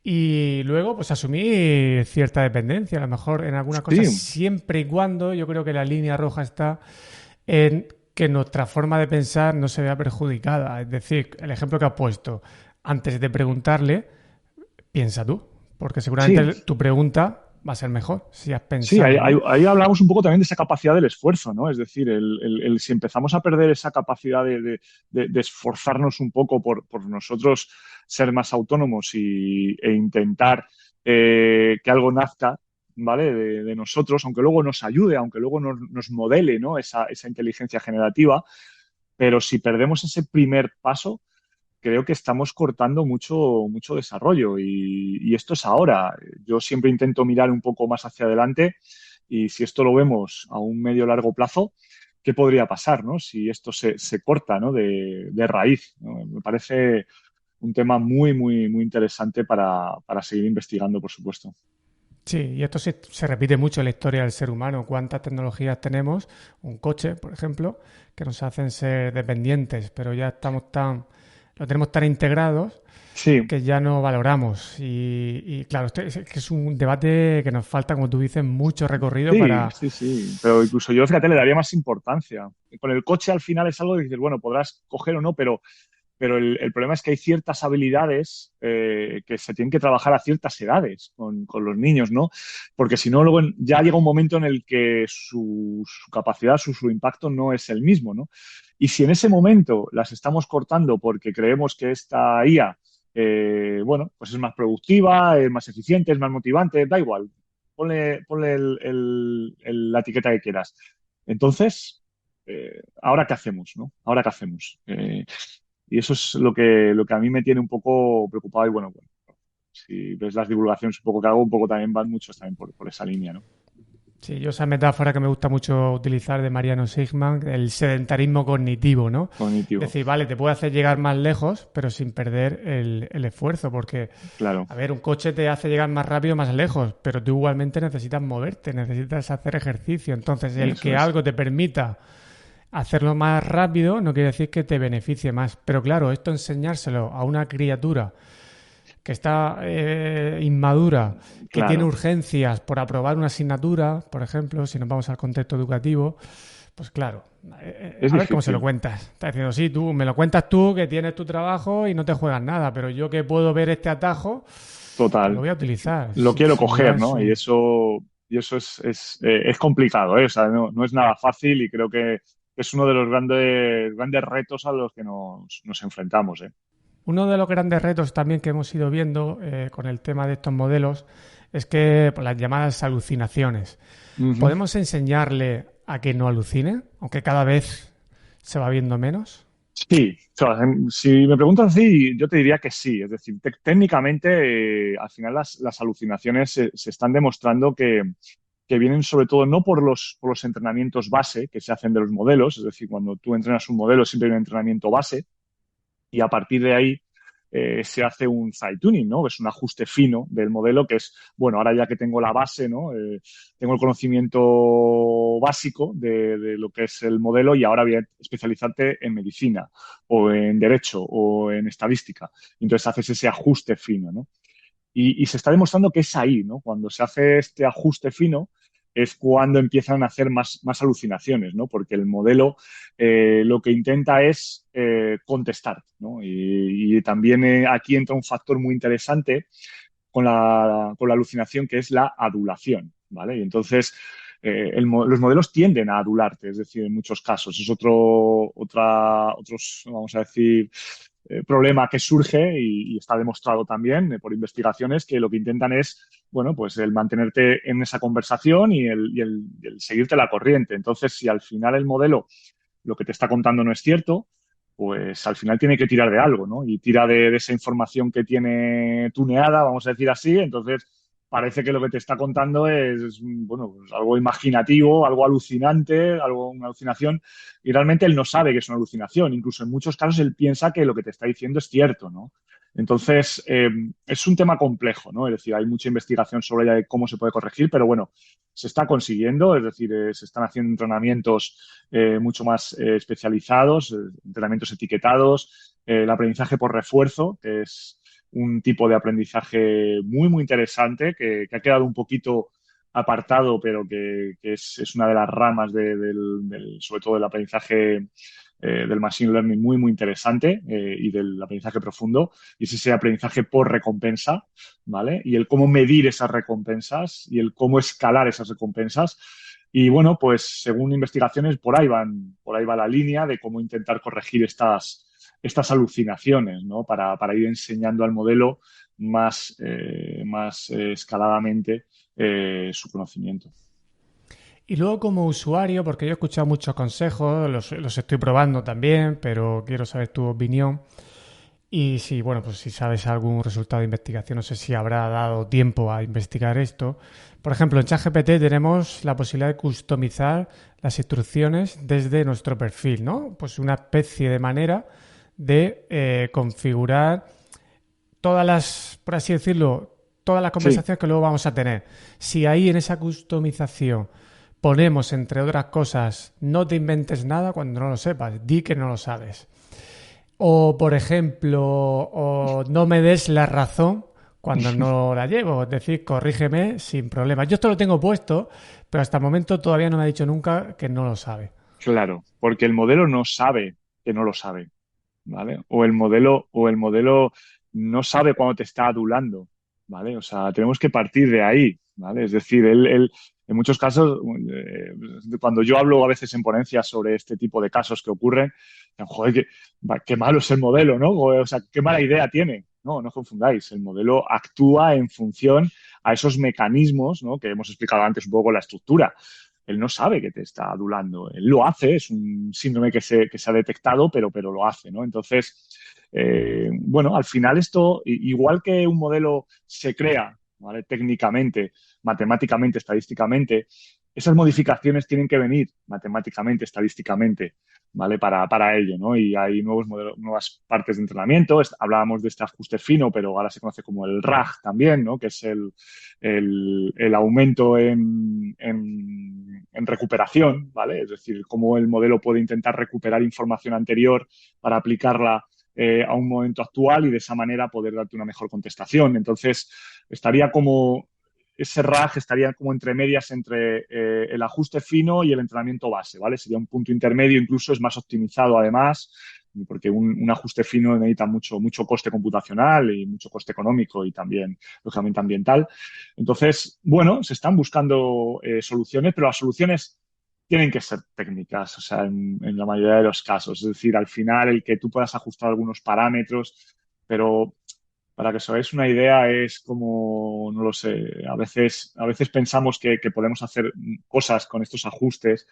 y luego pues asumir cierta dependencia, a lo mejor en algunas cosas, Sí, siempre y cuando yo creo que la línea roja está en que nuestra forma de pensar no se vea perjudicada. Es decir, el ejemplo que has puesto, antes de preguntarle, piensa tú, porque sí, seguramente tu pregunta va a ser mejor, si has Sí, ahí, pensado, ¿no? ahí hablamos un poco también de esa capacidad del esfuerzo, ¿no? Es decir, si empezamos a perder esa capacidad de esforzarnos un poco por nosotros ser más autónomos e intentar que algo nazca, ¿vale? De nosotros, aunque luego nos ayude, aunque luego nos modele, ¿no? Esa inteligencia generativa, pero si perdemos ese primer paso, creo que estamos cortando mucho desarrollo y esto es ahora. Yo siempre intento mirar un poco más hacia adelante y si esto lo vemos a un medio largo plazo, ¿qué podría pasar, ¿no? Si esto se corta, ¿no? de raíz, ¿no? Me parece un tema muy interesante para seguir investigando, por supuesto. Sí, y esto se repite mucho en la historia del ser humano. ¿Cuántas tecnologías tenemos? Un coche, por ejemplo, que nos hacen ser dependientes, pero ya lo tenemos tan integrados Sí, que ya no valoramos. Y claro, que es un debate que nos falta, como tú dices, mucho recorrido para... sí. Pero incluso yo, fíjate, le daría más importancia. Con el coche al final es algo que dices, bueno, podrás coger o no, pero el problema es que hay ciertas habilidades que se tienen que trabajar a ciertas edades con los niños, ¿no? Porque si no, luego ya llega un momento en el que su capacidad, su impacto no es el mismo, ¿no? Y si en ese momento las estamos cortando porque creemos que esta IA, bueno, pues es más productiva, es más eficiente, es más motivante, da igual, ponle la etiqueta que quieras. Entonces, ¿ahora qué hacemos, no? ¿Ahora qué hacemos? Y eso es lo que a mí me tiene un poco preocupado y bueno, si ves las divulgaciones un poco que hago, un poco también van muchos también por esa línea, ¿no? Sí, yo esa metáfora que me gusta mucho utilizar de Mariano Sigman, el sedentarismo cognitivo, ¿no? Cognitivo, Decir, vale, te puede hacer llegar más lejos, pero sin perder el esfuerzo, porque, claro, a ver, un coche te hace llegar más rápido, más lejos, pero tú igualmente necesitas moverte, necesitas hacer ejercicio. Entonces, el eso que es. algo te permita hacerlo más rápido no quiere decir que te beneficie más. Pero claro, esto enseñárselo a una criatura que está inmadura, que tiene Claro, urgencias por aprobar una asignatura, por ejemplo, si nos vamos al contexto educativo, pues claro, es a ver cómo se lo difícil, cuentas. Está diciendo, sí, tú me lo cuentas tú, que tienes tu trabajo y no te juegas nada, pero yo que puedo ver este atajo, pues lo total. voy a utilizar. Lo quiero Sin duda coger, es ¿no? Y eso es complicado, ¿eh? O sea, no es nada fácil y creo que es uno de los grandes retos a los que nos enfrentamos, ¿eh? uno de los grandes retos también que hemos ido viendo con el tema de estos modelos es que pues, las llamadas alucinaciones. Ujú. ¿Podemos enseñarle a que no alucine, aunque cada vez se va viendo menos? Sí, o sea, si me preguntas así, yo te diría que sí. Es decir, técnicamente, al final las alucinaciones se están demostrando que vienen sobre todo no por los entrenamientos base que se hacen de los modelos, es decir, cuando tú entrenas un modelo siempre hay un entrenamiento base y a partir de ahí se hace un fine tuning, ¿no? Es un ajuste fino del modelo que es, bueno, ahora ya que tengo la base, ¿no? Tengo el conocimiento básico de lo que es el modelo y ahora voy a especializarte en medicina o en derecho o en estadística. Entonces haces ese ajuste fino, ¿no? Y se está demostrando que es ahí, ¿no? Cuando se hace este ajuste fino es cuando empiezan a hacer más alucinaciones, ¿no? Porque el modelo lo que intenta es contestar, ¿no? Y también aquí entra un factor muy interesante con la alucinación, que es la adulación, ¿vale? Y entonces los modelos tienden a adularte, es decir, en muchos casos. Es otros, vamos a decir, problema que surge y está demostrado también por investigaciones que lo que intentan es, bueno, pues el mantenerte en esa conversación y el seguirte la corriente. Entonces, si al final el modelo lo que te está contando no es cierto, pues al final tiene que tirar de algo, ¿no? Y tira de esa información que tiene tuneada, vamos a decir así, entonces parece que lo que te está contando es, bueno, pues algo imaginativo, algo alucinante, una alucinación, y realmente él no sabe que es una alucinación, incluso en muchos casos él piensa que lo que te está diciendo es cierto, ¿no? Entonces, es un tema complejo, ¿no? Es decir, hay mucha investigación sobre ella de cómo se puede corregir, pero bueno, se está consiguiendo, es decir, se están haciendo entrenamientos mucho más especializados, entrenamientos etiquetados, el aprendizaje por refuerzo, que es un tipo de aprendizaje muy interesante, que ha quedado un poquito apartado, pero que es una de las ramas sobre todo del aprendizaje del machine learning muy, muy interesante y del aprendizaje profundo, y es ese aprendizaje por recompensa, ¿vale? Y el cómo medir esas recompensas y el cómo escalar esas recompensas. Y bueno, pues según investigaciones, por ahí va la línea de cómo intentar corregir estas alucinaciones, ¿no? Para ir enseñando al modelo más escaladamente su conocimiento. Y luego como usuario, porque yo he escuchado muchos consejos, los estoy probando también, pero quiero saber tu opinión. Y si, bueno, pues si sabes algún resultado de investigación, no sé si habrá dado tiempo a investigar esto. Por ejemplo, en ChatGPT tenemos la posibilidad de customizar las instrucciones desde nuestro perfil, ¿no? Pues una especie de manera de configurar todas las, por así decirlo, todas las Sí, conversaciones que luego vamos a tener. Si ahí en esa customización ponemos, entre otras cosas, no te inventes nada cuando no lo sepas, di que no lo sabes. O, por ejemplo, o no me des la razón cuando no la llevo, es decir, corrígeme sin problema. Yo esto lo tengo puesto, pero hasta el momento todavía no me ha dicho nunca que no lo sabe. claro, porque el modelo no sabe que no lo sabe, ¿vale? O el modelo no sabe cuándo te está adulando, ¿vale? O sea, tenemos que partir de ahí, ¿vale? Es decir, en muchos casos, cuando yo hablo a veces en ponencias sobre este tipo de casos que ocurren, joder, qué malo es el modelo, ¿no? O sea, qué mala idea tiene. No, no confundáis. El modelo actúa en función a esos mecanismos, ¿no? Que hemos explicado antes un poco con la estructura. Él no sabe que te está adulando. Él lo hace, es un síndrome que se ha detectado, pero lo hace, ¿no? Entonces, bueno, al final esto, igual que un modelo se crea, ¿vale? Técnicamente, matemáticamente, estadísticamente, esas modificaciones tienen que venir matemáticamente, estadísticamente, ¿vale? Para ello, ¿no? Y hay nuevos modelos, nuevas partes de entrenamiento. Hablábamos de este ajuste fino, pero ahora se conoce como el RAG también, ¿no? Que es el aumento en recuperación, ¿vale? Es decir, cómo el modelo puede intentar recuperar información anterior para aplicarla a un momento actual y de esa manera poder darte una mejor contestación. Entonces, ese RAG estaría como entre medias entre el ajuste fino y el entrenamiento base, ¿vale? Sería un punto intermedio, incluso es más optimizado además, porque un ajuste fino necesita mucho coste computacional y mucho coste económico y también, lógicamente, ambiental. Entonces, bueno, se están buscando soluciones, pero las soluciones tienen que ser técnicas, o sea, en la mayoría de los casos. Es decir, al final el que tú puedas ajustar algunos parámetros, pero para que os hagáis una idea es como, no lo sé, a veces pensamos que podemos hacer cosas con estos ajustes,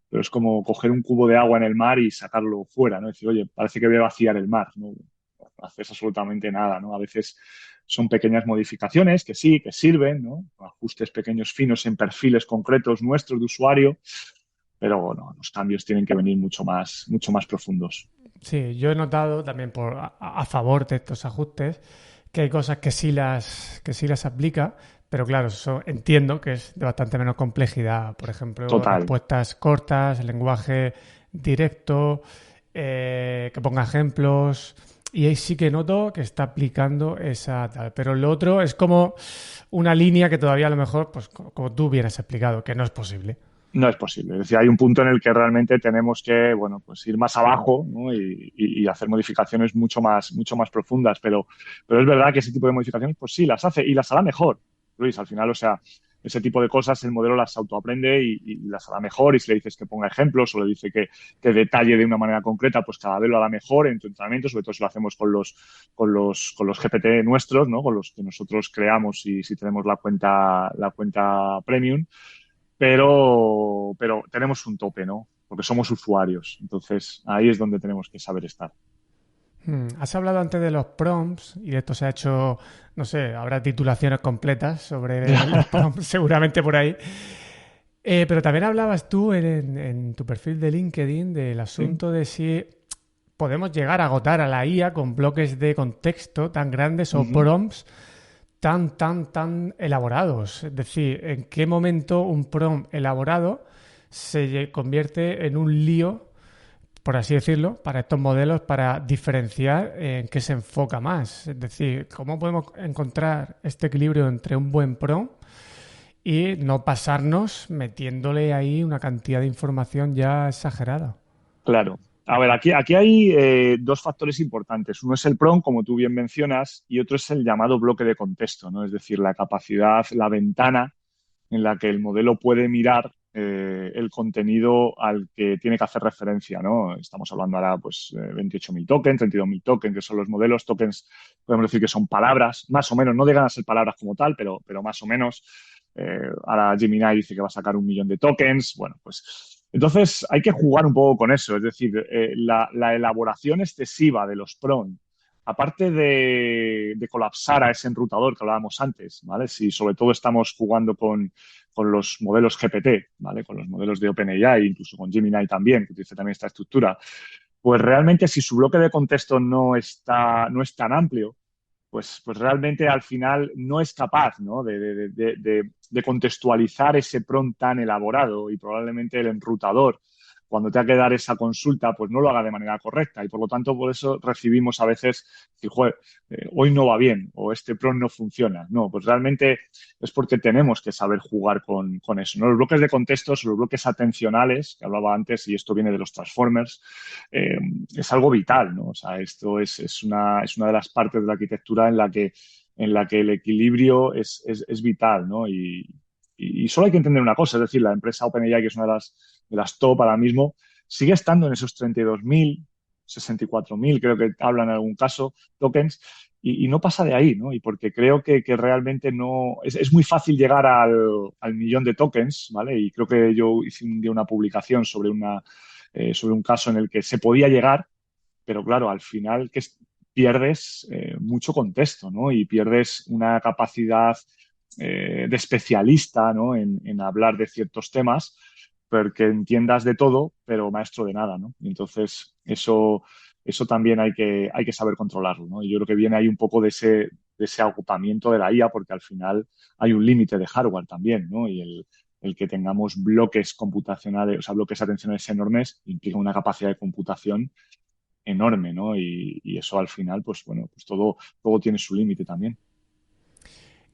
pero es como coger un cubo de agua en el mar y sacarlo fuera, ¿no? Decir, oye, parece que voy a vaciar el mar, ¿no? No haces absolutamente nada, ¿no? A veces son pequeñas modificaciones que sí, que sirven, ¿no? Ajustes pequeños, finos en perfiles concretos nuestros de usuario, pero bueno, los cambios tienen que venir mucho más profundos. Sí, yo he notado también a favor de estos ajustes que hay cosas que sí las aplica, pero claro, eso entiendo que es de bastante menos complejidad. Por ejemplo, Total. respuestas cortas, lenguaje directo, que ponga ejemplos. Y ahí sí que noto que está aplicando esa tal. Pero lo otro es como una línea que todavía a lo mejor, pues como tú bien has explicado, que no es posible. No es posible. Es decir, hay un punto en el que realmente tenemos que, bueno, pues ir más abajo, ¿no? Y hacer modificaciones mucho más profundas. Pero es verdad que ese tipo de modificaciones, pues sí, las hace y las hará mejor. Luis, al final, o sea, ese tipo de cosas el modelo las autoaprende y las hará mejor. Y si le dices que ponga ejemplos o le dice que detalle de una manera concreta, pues cada vez lo hará mejor en tu entrenamiento, sobre todo si lo hacemos con los GPT nuestros, ¿no? Con los que nosotros creamos y si tenemos la cuenta premium, pero tenemos un tope, ¿no? Porque somos usuarios. Entonces, ahí es donde tenemos que saber estar. Has hablado antes de los prompts y de esto se ha hecho, no sé, habrá titulaciones completas sobre los prompts seguramente por ahí. Pero también hablabas tú en tu perfil de LinkedIn del Sí. asunto de si podemos llegar a agotar a la IA con bloques de contexto tan grandes o Ujú. prompts tan elaborados. Es decir, en qué momento un prompt elaborado se convierte en un lío, por así decirlo, para estos modelos para diferenciar en qué se enfoca más. Es decir, cómo podemos encontrar este equilibrio entre un buen prompt y no pasarnos metiéndole ahí una cantidad de información ya exagerada. Claro. A ver, aquí hay dos factores importantes. Uno es el prompt, como tú bien mencionas, y otro es el llamado bloque de contexto, ¿no? Es decir, la capacidad, la ventana en la que el modelo puede mirar el contenido al que tiene que hacer referencia, ¿no? Estamos hablando ahora, pues, 28.000 tokens, 32.000 tokens, que son los modelos. Tokens, podemos decir que son palabras, más o menos, no llegan a ser palabras como tal, pero más o menos. Ahora Gemini dice que va a sacar 1 millón de tokens. Bueno, pues entonces hay que jugar un poco con eso. Es decir, la elaboración excesiva de los prompts, aparte de colapsar a ese enrutador que hablábamos antes, ¿vale? Si sobre todo estamos jugando con los modelos GPT, ¿vale? Con los modelos de OpenAI, incluso con Gemini también, que utiliza también esta estructura, pues realmente si su bloque de contexto no es tan amplio, pues realmente al final no es capaz, ¿no? De contextualizar ese prompt tan elaborado, y probablemente el enrutador, cuando tenga que dar esa consulta, pues no lo haga de manera correcta, y por lo tanto por eso recibimos a veces decir, joder, hoy no va bien o este prompt no funciona. No, pues realmente es porque tenemos que saber jugar con eso, ¿no? Los bloques de contextos, los bloques atencionales, que hablaba antes, y esto viene de los transformers, eh, es algo vital, ¿no? O sea, esto es una de las partes de la arquitectura en la que el equilibrio es vital, ¿no? Y solo hay que entender una cosa, es decir, la empresa OpenAI, que es una de las top ahora mismo, sigue estando en esos 32.000, 64.000, creo que hablan en algún caso, tokens, y no pasa de ahí, ¿no? Y porque creo que realmente no... Es muy fácil llegar al millón de tokens, ¿vale? Y creo que yo hice un día una publicación sobre un caso en el que se podía llegar, pero claro, al final pierdes mucho contexto, ¿no? Y pierdes una capacidad de especialista, ¿no? En hablar de ciertos temas, porque entiendas de todo, pero maestro de nada, ¿no? Y entonces eso también hay que saber controlarlo, ¿no? Y yo creo que viene ahí un poco de ese agotamiento de la IA, porque al final hay un límite de hardware también, ¿no? Y el que tengamos bloques computacionales, o sea, bloques atencionales enormes, implica una capacidad de computación enorme, ¿no? Y eso al final, pues bueno, pues todo tiene su límite también.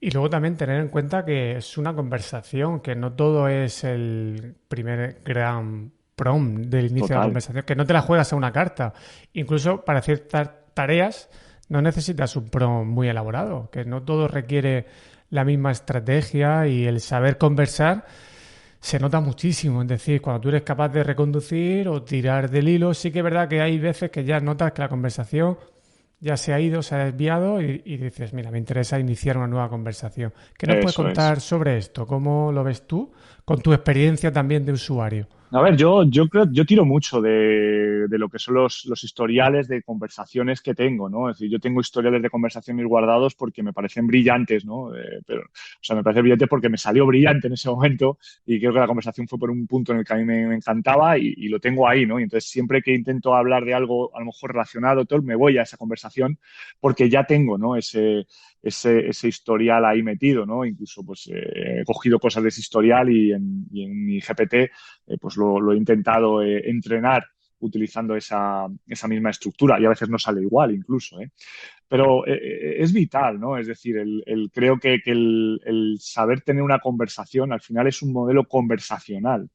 Y luego también tener en cuenta que es una conversación, que no todo es el primer gran prompt del inicio de la Total. conversación, que no te la juegas a una carta. Incluso para ciertas tareas no necesitas un prompt muy elaborado, que no todo requiere la misma estrategia, y el saber conversar se nota muchísimo. Es decir, cuando tú eres capaz de reconducir o tirar del hilo, sí que es verdad que hay veces que ya notas que la conversación ya se ha ido, se ha desviado, y dices, mira, me interesa iniciar una nueva conversación. ¿Qué nos puedes Eso es. contar sobre esto? ¿Cómo lo ves tú con tu experiencia también de usuario? A ver, yo creo, yo tiro mucho de lo que son los historiales de conversaciones que tengo, ¿no? Es decir, yo tengo historiales de conversaciones guardados porque me parecen brillantes, ¿no? Pero, o sea, me parece brillante porque me salió brillante en ese momento, y creo que la conversación fue por un punto en el que a mí me encantaba, y lo tengo ahí, ¿no? Y entonces siempre que intento hablar de algo a lo mejor relacionado, todo, me voy a esa conversación porque ya tengo, ¿no? Ese historial ahí metido, ¿no? Incluso pues he cogido cosas de ese historial, y en mi GPT pues lo he intentado entrenar utilizando esa misma estructura, y a veces no sale igual incluso, ¿eh? Pero es vital, ¿no? Es decir, creo que el saber tener una conversación al final es un modelo conversacional,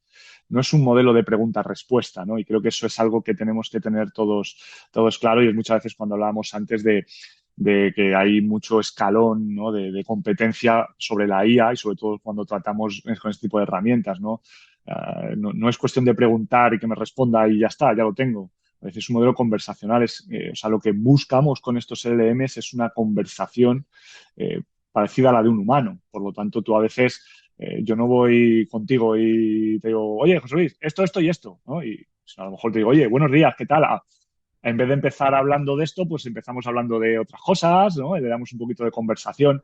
no es un modelo de pregunta-respuesta, ¿no? Y creo que eso es algo que tenemos que tener todos claro, y es muchas veces cuando hablábamos antes de que hay mucho escalón, ¿no? de competencia sobre la IA, y sobre todo cuando tratamos con este tipo de herramientas, ¿no? No es cuestión de preguntar y que me responda y ya está, ya lo tengo. A veces es un modelo conversacional, o sea, lo que buscamos con estos LLMs es una conversación eh, parecida a la de un humano. Por lo tanto, tú a veces, yo no voy contigo y te digo, oye, José Luis, esto y esto, ¿no? Y pues, a lo mejor te digo, oye, buenos días, ¿qué tal? En vez de empezar hablando de esto, pues empezamos hablando de otras cosas, ¿no? Y le damos un poquito de conversación.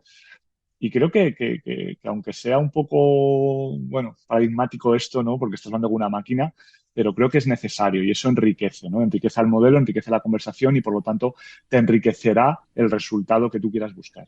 Y creo que aunque sea un poco, bueno, paradigmático esto, ¿no? Porque estás hablando con una máquina, pero creo que es necesario, y eso enriquece, ¿no? Enriquece al modelo, enriquece la conversación, y por lo tanto te enriquecerá el resultado que tú quieras buscar.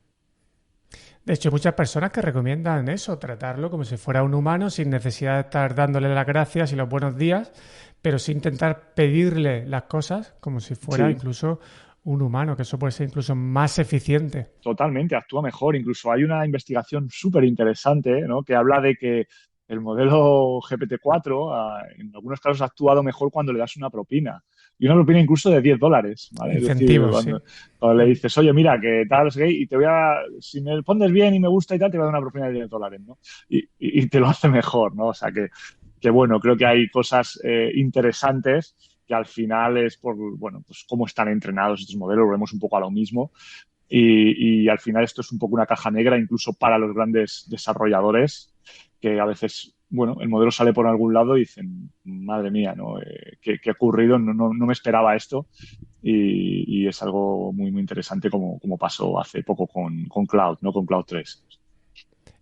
De hecho, hay muchas personas que recomiendan eso, tratarlo como si fuera un humano, sin necesidad de estar dándole las gracias y los buenos días, pero sí intentar pedirle las cosas como si fuera Sí, incluso un humano, que eso puede ser incluso más eficiente. totalmente, actúa mejor. Incluso hay una investigación súper interesante, ¿no? Que habla de que el modelo GPT-4 en algunos casos ha actuado mejor cuando le das una propina. y una propina incluso de $10, ¿vale? Es decir, Incentivos, sí. cuando le dices, oye, mira, que tal, no sé qué, y te voy a, si me respondes bien y me gusta y tal, te voy a dar una propina de $10, ¿no? Y te lo hace mejor, ¿no? O sea que bueno, creo que hay cosas interesantes que al final es por, bueno, pues cómo están entrenados estos modelos, volvemos un poco a lo mismo. Y al final esto es un poco una caja negra incluso para los grandes desarrolladores que a veces, bueno, el modelo sale por algún lado y dicen, madre mía, ¿no? ¿Qué ha ocurrido? No me esperaba esto y es algo muy, muy interesante como pasó hace poco con Cloud, ¿no? Con Cloud 3.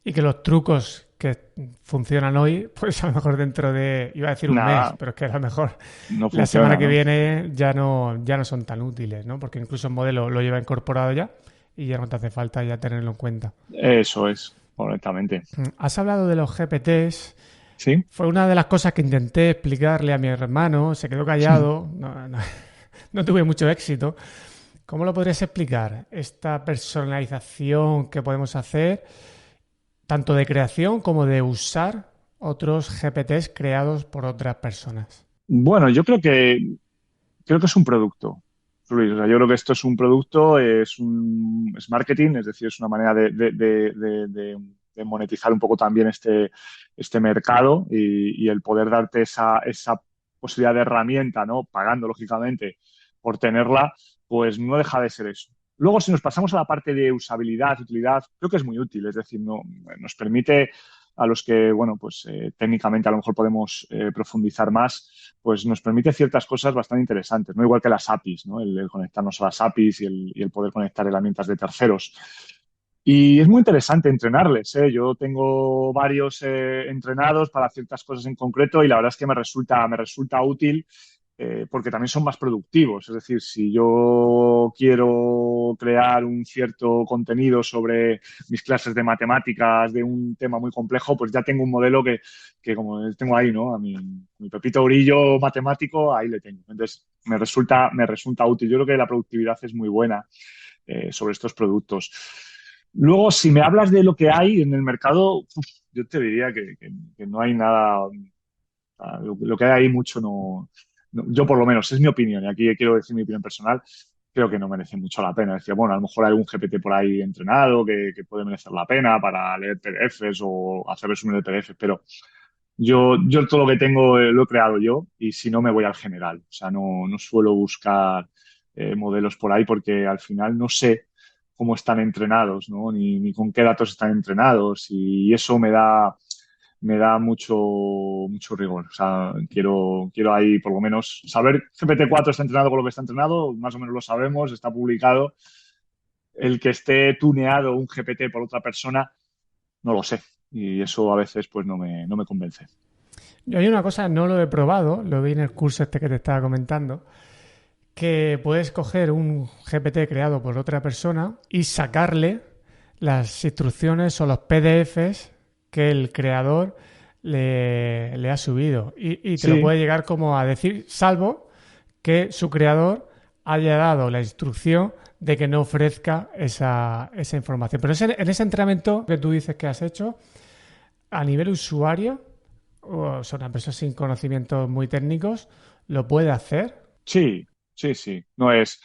Y que los trucos que funcionan hoy, pues a lo mejor dentro de, iba a decir un mes, Nada, pero es que a lo mejor no la semana funciona, que ¿no? viene ya no son tan útiles, ¿no? Porque incluso el modelo lo lleva incorporado ya y ya no te hace falta ya tenerlo en cuenta. Eso es, correctamente. Has hablado de los GPTs. ¿Sí? Fue una de las cosas que intenté explicarle a mi hermano, se quedó callado, no tuve mucho éxito. ¿Cómo lo podrías explicar? Esta personalización que podemos hacer, tanto de creación como de usar otros GPTs creados por otras personas. Bueno, yo creo que es un producto, Luis. O sea, yo creo que esto es un producto, es marketing, es decir, es una manera de monetizar un poco también este mercado y el poder darte esa posibilidad de herramienta, ¿no? Pagando, lógicamente, por tenerla, pues no deja de ser eso. Luego, si nos pasamos a la parte de usabilidad, utilidad, creo que es muy útil, es decir, nos permite a los que, bueno, pues técnicamente a lo mejor podemos profundizar más, pues nos permite ciertas cosas bastante interesantes, ¿no? Igual que las APIs, ¿no? El conectarnos a las APIs y el poder conectar herramientas de terceros. Y es muy interesante entrenarles, ¿eh? Yo tengo varios entrenados para ciertas cosas en concreto y la verdad es que me resulta útil porque también son más productivos. Es decir, si yo quiero crear un cierto contenido sobre mis clases de matemáticas de un tema muy complejo, pues ya tengo un modelo que como tengo ahí, ¿no? A mi Pepito Grillo matemático, ahí le tengo. Entonces, me resulta útil. Yo creo que la productividad es muy buena sobre estos productos. Luego, si me hablas de lo que hay en el mercado, yo te diría que no hay nada. Lo que hay ahí mucho yo por lo menos, es mi opinión, y aquí quiero decir mi opinión personal, creo que no merece mucho la pena. Decía, bueno, a lo mejor hay algún GPT por ahí entrenado que puede merecer la pena para leer PDFs o hacer resúmenes de PDFs, pero yo todo lo que tengo lo he creado yo y si no me voy al general. O sea, no suelo buscar modelos por ahí porque al final no sé cómo están entrenados, ¿no? Ni con qué datos están entrenados y eso me da mucho rigor. O sea, quiero ahí por lo menos saber GPT-4 está entrenado con lo que está entrenado, más o menos lo sabemos, está publicado. El que esté tuneado un GPT por otra persona, no lo sé. Y eso a veces pues no me convence. Yo hay una cosa, no lo he probado, lo vi en el curso este que te estaba comentando, que puedes coger un GPT creado por otra persona y sacarle las instrucciones o los PDFs que el creador le ha subido. Y te lo Sí, puede llegar como a decir, salvo que su creador haya dado la instrucción de que no ofrezca esa información. Pero en ese entrenamiento que tú dices que has hecho, a nivel usuario, o sea, una persona sin conocimientos muy técnicos, lo puede hacer. sí, sí, sí. No es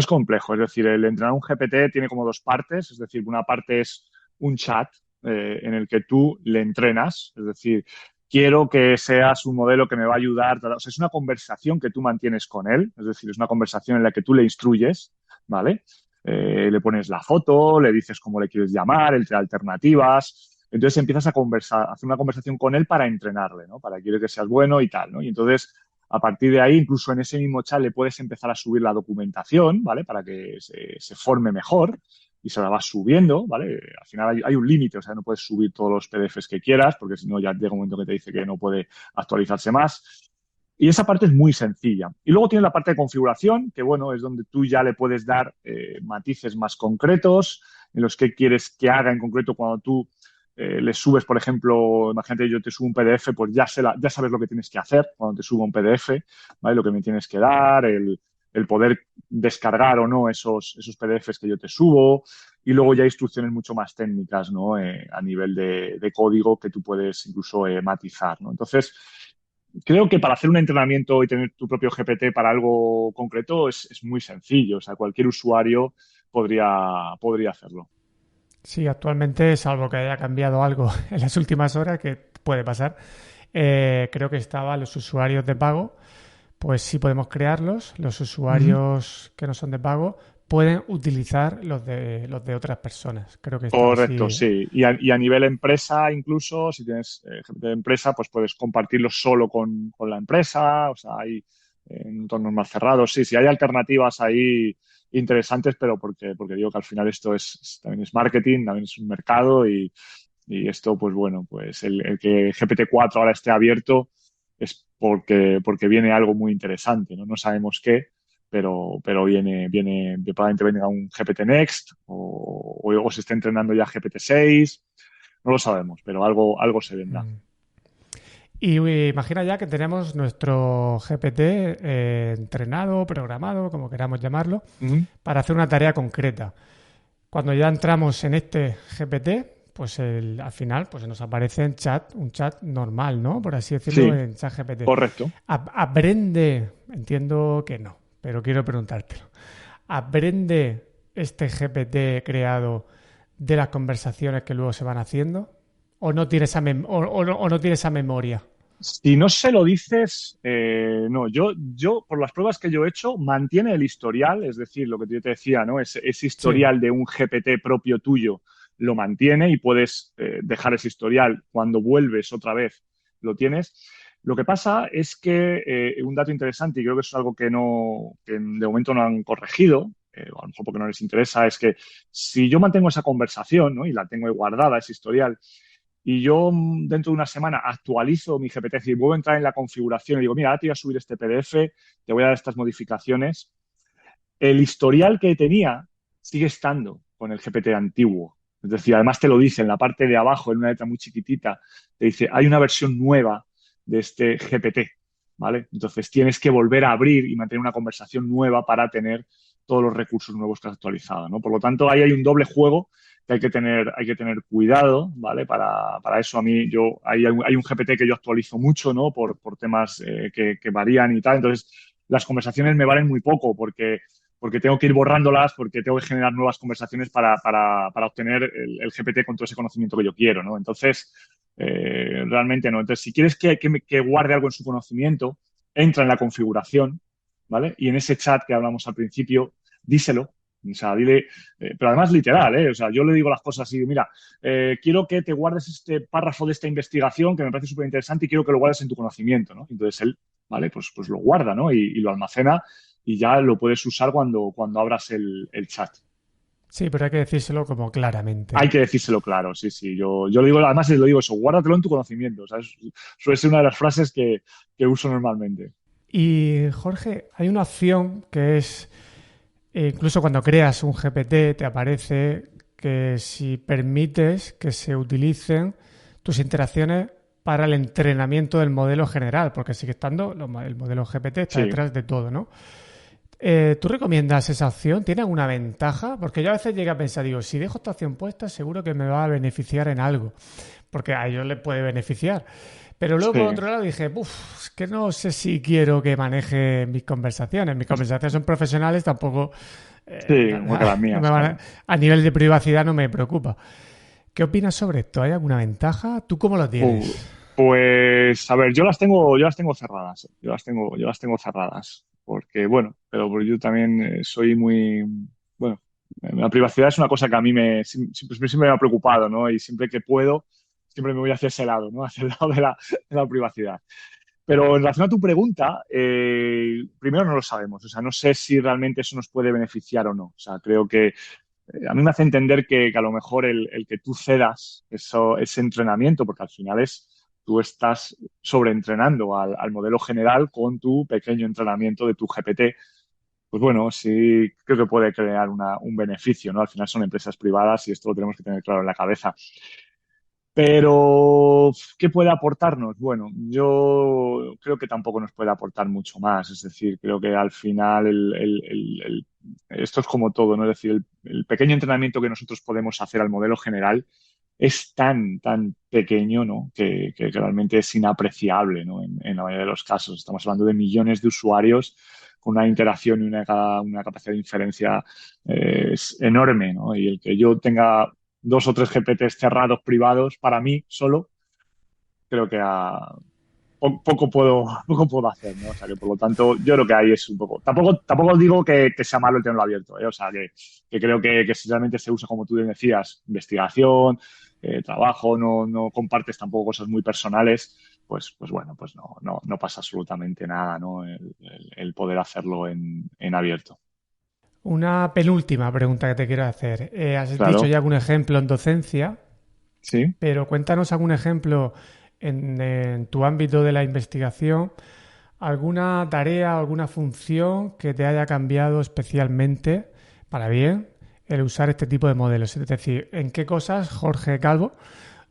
complejo. Es decir, el entrenar un GPT tiene como dos partes. Es decir, una parte es un chat en el que tú le entrenas. Es decir, quiero que seas un modelo que me va a ayudar. O sea, es una conversación que tú mantienes con él. Es decir, es una conversación en la que tú le instruyes, ¿vale? Le pones la foto, le dices cómo le quieres llamar, entre alternativas. Entonces empiezas a conversar, a hacer una conversación con él para entrenarle, ¿no? Para que quiere que seas bueno y tal, ¿no? Y entonces a partir de ahí, incluso en ese mismo chat le puedes empezar a subir la documentación, ¿vale? Para que se forme mejor y se la vas subiendo, ¿vale? Al final hay un límite, o sea, no puedes subir todos los PDFs que quieras, porque si no ya llega un momento que te dice que no puede actualizarse más. Y esa parte es muy sencilla. Y luego tienes la parte de configuración, que bueno, es donde tú ya le puedes dar matices más concretos, en los que quieres que haga en concreto cuando tú le subes, por ejemplo, imagínate yo te subo un PDF, pues ya sabes lo que tienes que hacer cuando te subo un PDF, ¿vale? Lo que me tienes que dar, el poder descargar o no esos PDFs que yo te subo, y luego ya instrucciones mucho más técnicas, ¿no? A nivel de código que tú puedes incluso matizar, ¿no? Entonces, creo que para hacer un entrenamiento y tener tu propio GPT para algo concreto es muy sencillo. O sea, cualquier usuario podría hacerlo. Sí, actualmente, salvo que haya cambiado algo en las últimas horas, que puede pasar, creo que estaban los usuarios de pago, pues sí podemos crearlos. Los Ujú. usuarios que no son de pago pueden utilizar los de otras personas. Creo que estaba Correcto, así. sí. Y a nivel empresa, incluso, si tienes gente de empresa, pues puedes compartirlo solo con la empresa. O sea, hay entornos más cerrados. Sí, sí, hay alternativas ahí interesantes, pero porque digo que al final esto también es marketing, también es un mercado y esto, pues bueno, pues el que GPT-4 ahora esté abierto es porque viene algo muy interesante, ¿no? No sabemos qué, pero probablemente venga un GPT Next o se esté entrenando ya GPT-6, no lo sabemos, pero algo se vendrá. Mm. Y imagina ya que tenemos nuestro GPT entrenado, programado, como queramos llamarlo, Ujú. para hacer una tarea concreta. Cuando ya entramos en este GPT, pues al final pues nos aparece en chat, un chat normal, ¿no? Por así decirlo, Sí, en chat GPT. correcto. Aprende, entiendo que no, pero quiero preguntártelo. ¿Aprende este GPT creado de las conversaciones que luego se van haciendo? ¿O no tiene o no tiene esa memoria? Si no se lo dices, no, yo, por las pruebas que yo he hecho, mantiene el historial, es decir, lo que yo te decía, ¿no? Ese Sí. historial de un GPT propio tuyo lo mantiene y puedes dejar ese historial cuando vuelves otra vez, lo tienes. Lo que pasa es que un dato interesante, y creo que eso es algo que de momento no han corregido, o a lo mejor porque no les interesa, es que si yo mantengo esa conversación, ¿no? Y la tengo ahí guardada, ese historial, y yo dentro de una semana actualizo mi GPT, es decir, vuelvo a entrar en la configuración y digo, mira, ahora te voy a subir este PDF, te voy a dar estas modificaciones. El historial que tenía sigue estando con el GPT antiguo. Es decir, además te lo dice en la parte de abajo, en una letra muy chiquitita, te dice, hay una versión nueva de este GPT, ¿vale? Entonces tienes que volver a abrir y mantener una conversación nueva para tener todos los recursos nuevos que has actualizado, ¿no? Por lo tanto, ahí hay un doble juego que hay que tener cuidado, ¿vale? Para eso a mí, hay un GPT que yo actualizo mucho, ¿no? Por temas que varían y tal. Entonces, las conversaciones me valen muy poco porque tengo que ir borrándolas, porque tengo que generar nuevas conversaciones para obtener el GPT con todo ese conocimiento que yo quiero, ¿no? Entonces, realmente no. Entonces, si quieres que guarde algo en su conocimiento, entra en la configuración, ¿vale? Y en ese chat que hablamos al principio, díselo. O sea, dile, pero además literal, ¿eh? O sea, yo le digo las cosas así, mira, quiero que te guardes este párrafo de esta investigación que me parece súper interesante y quiero que lo guardes en tu conocimiento, ¿no? Entonces él, ¿vale? Pues lo guarda, ¿no? Y lo almacena y ya lo puedes usar cuando abras el chat. Sí, pero hay que decírselo como claramente. Hay que decírselo claro, sí, sí. Yo lo digo, además lo digo eso, guárdatelo en tu conocimiento. O sea, suele ser una de las frases que uso normalmente. Y Jorge, hay una opción que es, incluso cuando creas un GPT, te aparece que si permites que se utilicen tus interacciones para el entrenamiento del modelo general, porque sigue estando, el modelo GPT está Sí. detrás de todo, ¿no? ¿Tú recomiendas esa opción? ¿Tiene alguna ventaja? Porque yo a veces llegué a pensar, digo, si dejo esta opción puesta, seguro que me va a beneficiar en algo, porque a ellos les puede beneficiar. Pero luego, por Sí, otro lado, dije, uff, es que no sé si quiero que maneje mis conversaciones. Mis conversaciones son profesionales, tampoco, sí, igual que las no mías, me van claro. a nivel de privacidad no me preocupa. ¿Qué opinas sobre esto? ¿Hay alguna ventaja? ¿Tú cómo lo Pu- tienes? Pues, a ver, yo las tengo cerradas. Yo las tengo cerradas. Porque, bueno, pero yo también soy muy, bueno, la privacidad es una cosa que a mí siempre me ha preocupado, ¿no? Y siempre que puedo, siempre me voy hacia ese lado, ¿no? Hacia el lado de la privacidad. Pero en relación a tu pregunta, primero no lo sabemos. O sea, no sé si realmente eso nos puede beneficiar o no. O sea, creo que a mí me hace entender que a lo mejor el que tú cedas ese entrenamiento, porque al final tú estás sobreentrenando al modelo general con tu pequeño entrenamiento de tu GPT, pues bueno, sí creo que puede crear un beneficio, ¿no? Al final son empresas privadas y esto lo tenemos que tener claro en la cabeza. Pero, ¿qué puede aportarnos? Bueno, yo creo que tampoco nos puede aportar mucho más. Es decir, creo que al final esto es como todo, ¿no? Es decir, el pequeño entrenamiento que nosotros podemos hacer al modelo general, es tan pequeño, ¿no? Que realmente es inapreciable, ¿no? En la mayoría de los casos. Estamos hablando de millones de usuarios con una interacción y una capacidad de inferencia es enorme, ¿no? Y el que yo tenga dos o tres GPTs cerrados privados para mí solo, creo que poco puedo hacer, ¿no? O sea que por lo tanto, yo creo que ahí es un poco. Tampoco digo que sea malo el tenerlo abierto, ¿eh? O sea que creo que si realmente se usa, como tú decías, investigación, trabajo, no compartes tampoco cosas muy personales, pues bueno, pues no pasa absolutamente nada, ¿no? El poder hacerlo en abierto. Una penúltima pregunta que te quiero hacer. Has dicho Claro, ya algún ejemplo en docencia, sí. pero cuéntanos algún ejemplo en tu ámbito de la investigación, alguna tarea, alguna función que te haya cambiado especialmente para bien el usar este tipo de modelos. Es decir, ¿en qué cosas Jorge Calvo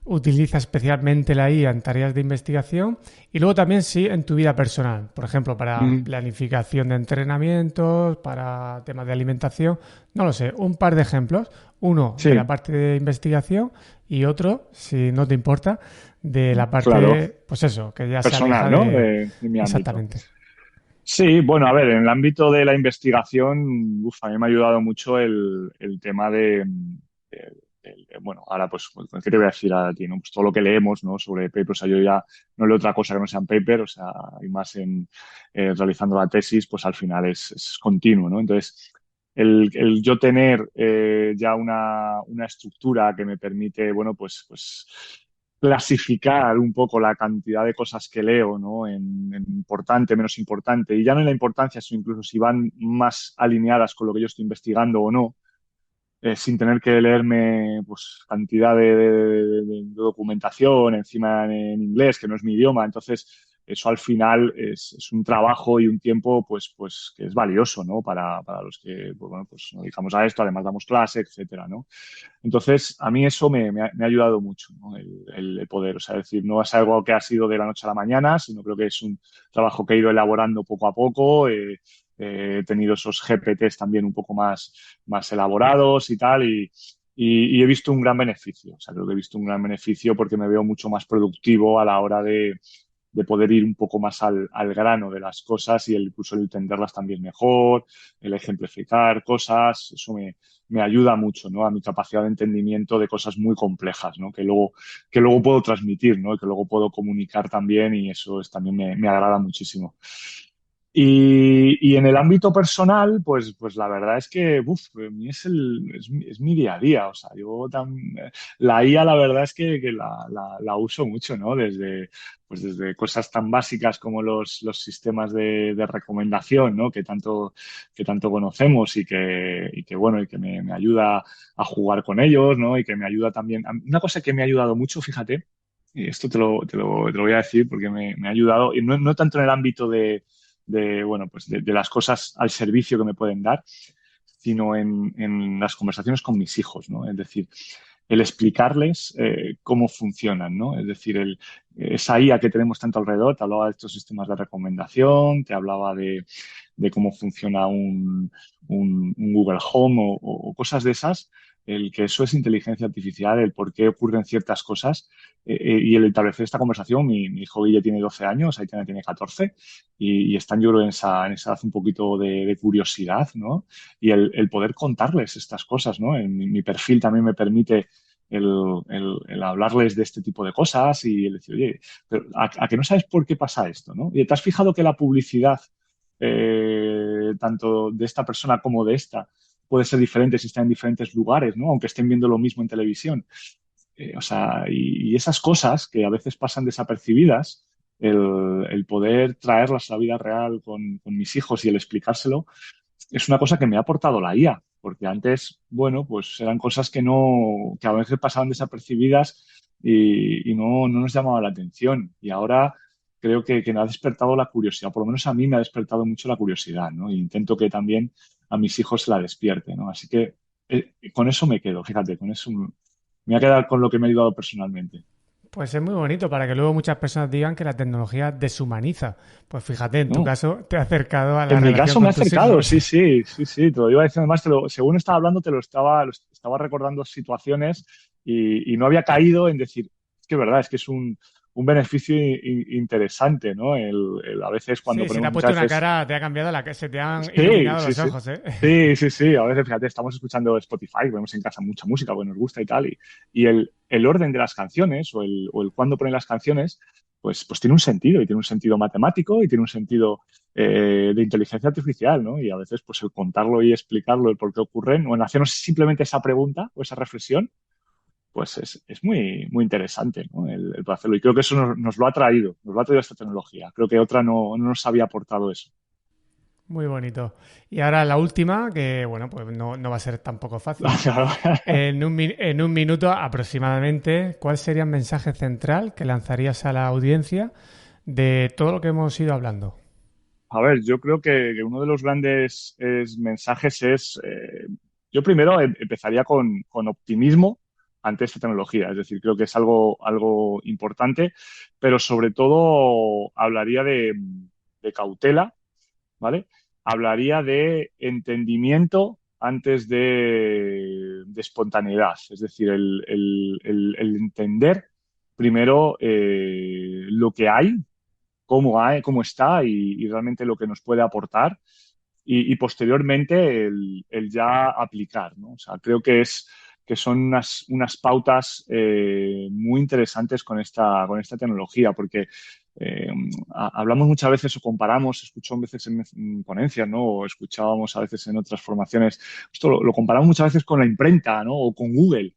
utiliza especialmente la IA en tareas de investigación y luego también sí en tu vida personal, por ejemplo, para Mm, planificación de entrenamientos, para temas de alimentación, no lo sé, un par de ejemplos, uno de la sí, parte de investigación y otro, si no te importa, de la claro. parte, pues eso, que ya se Personal, aleja ¿no? de De mi ámbito. exactamente. Sí, bueno, a ver, en el ámbito de la investigación, a mí me ha ayudado mucho el tema bueno, ahora pues, ¿qué te voy a decir a ti, no? Pues todo lo que leemos, ¿no? Sobre papers, o sea, yo ya no leo otra cosa que no sean paper, o sea, y más en realizando la tesis, pues al final es continuo, ¿no? Entonces, el yo tener ya una estructura que me permite, bueno, pues clasificar un poco la cantidad de cosas que leo, ¿no? En importante, menos importante, y ya no en la importancia, sino incluso si van más alineadas con lo que yo estoy investigando o no, sin tener que leerme pues cantidad de documentación encima en inglés, que no es mi idioma. Entonces, eso al final es un trabajo y un tiempo pues que es valioso, ¿no? Para los que, pues, bueno, pues nos dedicamos a esto, además damos clase, etcétera, ¿no? Entonces, a mí eso me ha ayudado mucho, ¿no? El poder, o sea, es decir, no es algo que ha sido de la noche a la mañana, sino creo que es un trabajo que he ido elaborando poco a poco. He tenido esos GPTs también un poco más elaborados y tal, y he visto un gran beneficio. O sea, creo que he visto un gran beneficio porque me veo mucho más productivo a la hora de poder ir un poco más al grano de las cosas y incluso el entenderlas también mejor, el ejemplificar cosas, eso me ayuda mucho, ¿no? A mi capacidad de entendimiento de cosas muy complejas, ¿no? Que luego puedo transmitir, ¿no? Y que luego puedo comunicar también y eso también me agrada muchísimo. Y en el ámbito personal, pues la verdad es que para mí es mi día a día. O sea, la IA la verdad es que la uso mucho, ¿no? Desde cosas tan básicas como los sistemas de recomendación, ¿no? Que tanto conocemos y que bueno, y que me ayuda a jugar con ellos, ¿no? Y que me ayuda también. Una cosa que me ha ayudado mucho, fíjate, y esto te lo voy a decir porque me ha ayudado, y no tanto en el ámbito bueno, pues de las cosas al servicio que me pueden dar, sino en las conversaciones con mis hijos, ¿no? Es decir, el explicarles cómo funcionan, ¿no? Es decir, esa IA que tenemos tanto alrededor, te hablaba de estos sistemas de recomendación, te hablaba de cómo funciona un Google Home o cosas de esas, el que eso es inteligencia artificial, el por qué ocurren ciertas cosas y el establecer esta conversación. Mi hijo Guille tiene 12 años, Aitana tiene 14 y están yo creo en esa edad un poquito de curiosidad, ¿no? Y el poder contarles estas cosas, ¿no? En mi perfil también me permite el hablarles de este tipo de cosas y el decir, oye, pero a que no sabes por qué pasa esto, ¿no? Y te has fijado que la publicidad, tanto de esta persona como de esta, puede ser diferente si están en diferentes lugares, ¿no? Aunque estén viendo lo mismo en televisión. O sea, y esas cosas que a veces pasan desapercibidas, el poder traerlas a la vida real con mis hijos y el explicárselo, es una cosa que me ha aportado la IA, porque antes, bueno, pues eran cosas que a veces pasaban desapercibidas y no nos llamaban la atención. Y ahora creo que me ha despertado la curiosidad, por lo menos a mí me ha despertado mucho la curiosidad, ¿no? E intento que también a mis hijos se la despierte, ¿no? Así que con eso me quedo, fíjate, con eso me voy a quedar con lo que me ha ayudado personalmente. Pues es muy bonito para que luego muchas personas digan que la tecnología deshumaniza. Pues fíjate, en tu ¿No? caso te ha acercado a la En mi relación caso me ha con tus acercado, hijos. sí, sí, sí, sí, te lo iba a decir además, según estaba hablando, te lo estaba recordando situaciones y no había caído en decir, es que es verdad, es que es un beneficio interesante, ¿no? A veces cuando Sí, se te ponemos ha muchas puesto una veces... cara, te ha cambiado se te han Sí, iluminado sí, los sí. ojos, ¿eh? Sí, sí, sí. A veces, fíjate, estamos escuchando Spotify, vemos en casa mucha música, pues nos gusta y tal, y el orden de las canciones o el cuándo ponen las canciones, pues tiene un sentido, y tiene un sentido matemático y tiene un sentido de inteligencia artificial, ¿no? Y a veces, pues el contarlo y explicarlo, el por qué ocurren, o en hacernos simplemente esa pregunta o esa reflexión, pues es muy, muy interesante, ¿no? El poder hacerlo. Y creo que eso nos lo ha traído esta tecnología. Creo que otra no nos había aportado eso. Muy bonito. Y ahora la última, que bueno, pues no va a ser tampoco fácil. En un minuto aproximadamente, ¿cuál sería el mensaje central que lanzarías a la audiencia de todo lo que hemos ido hablando? A ver, yo creo que uno de los grandes mensajes es, yo primero empezaría con optimismo ante esta tecnología, es decir, creo que es algo importante, pero sobre todo hablaría de cautela, ¿vale? Hablaría de entendimiento antes de espontaneidad, es decir, el entender primero lo que hay, cómo está y realmente lo que nos puede aportar y posteriormente el ya aplicar, ¿no? O sea, creo que son unas pautas muy interesantes con esta tecnología, porque eh, hablamos muchas veces o comparamos, escucho a veces en ponencias, ¿no? O escuchábamos a veces en otras formaciones, esto lo comparamos muchas veces con la imprenta, ¿no? O con Google.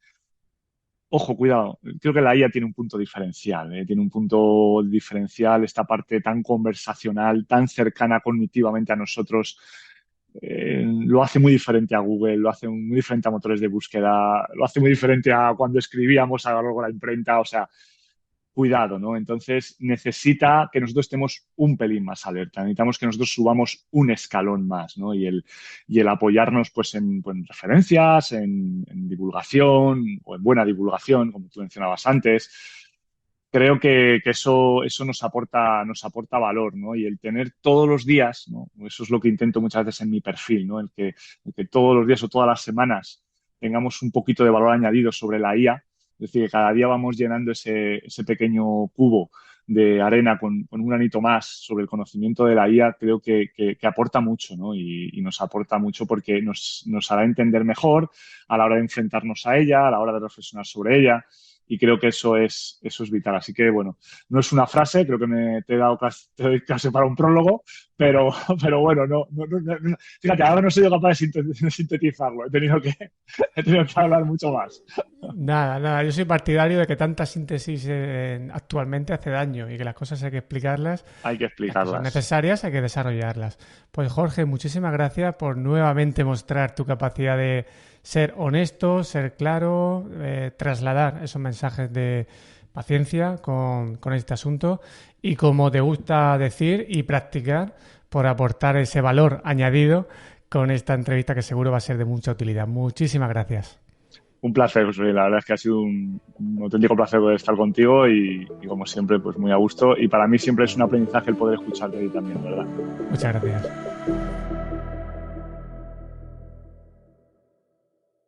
Ojo, cuidado. Creo que la IA tiene un punto diferencial, ¿eh? Tiene un punto diferencial esta parte tan conversacional, tan cercana cognitivamente a nosotros. Lo hace muy diferente a Google, lo hace muy diferente a motores de búsqueda, lo hace muy diferente a cuando escribíamos a lo largo de la imprenta. O sea, cuidado, ¿no? Entonces necesita que nosotros estemos un pelín más alerta, necesitamos que nosotros subamos un escalón más, ¿no? Y el apoyarnos pues en referencias, en divulgación o en buena divulgación, como tú mencionabas antes. Creo que eso nos aporta valor, ¿no? Y el tener todos los días, ¿no? Eso es lo que intento muchas veces en mi perfil, ¿no? El que todos los días o todas las semanas tengamos un poquito de valor añadido sobre la IA, es decir, que cada día vamos llenando ese pequeño cubo de arena con un granito más sobre el conocimiento de la IA, creo que aporta mucho, ¿no? Y nos aporta mucho porque nos hará entender mejor a la hora de enfrentarnos a ella, a la hora de reflexionar sobre ella. Y creo que eso es vital. Así que, bueno, no es una frase, creo que te doy casi para un prólogo, pero, pero bueno, fíjate, ahora no soy yo capaz de sintetizarlo. He tenido que hablar mucho más. Nada, nada, yo soy partidario de que tanta síntesis actualmente hace daño y que las cosas hay que explicarlas, Hay que las que son explicarlas. necesarias hay que desarrollarlas. Pues Jorge, muchísimas gracias por nuevamente mostrar tu capacidad de ser honesto, ser claro, trasladar esos mensajes de paciencia con este asunto y como te gusta decir y practicar por aportar ese valor añadido con esta entrevista que seguro va a ser de mucha utilidad. Muchísimas gracias. Un placer, José. La verdad es que ha sido un auténtico placer poder estar contigo y como siempre, pues muy a gusto. Y para mí siempre es un aprendizaje el poder escucharte a ti también, ¿verdad? Muchas gracias.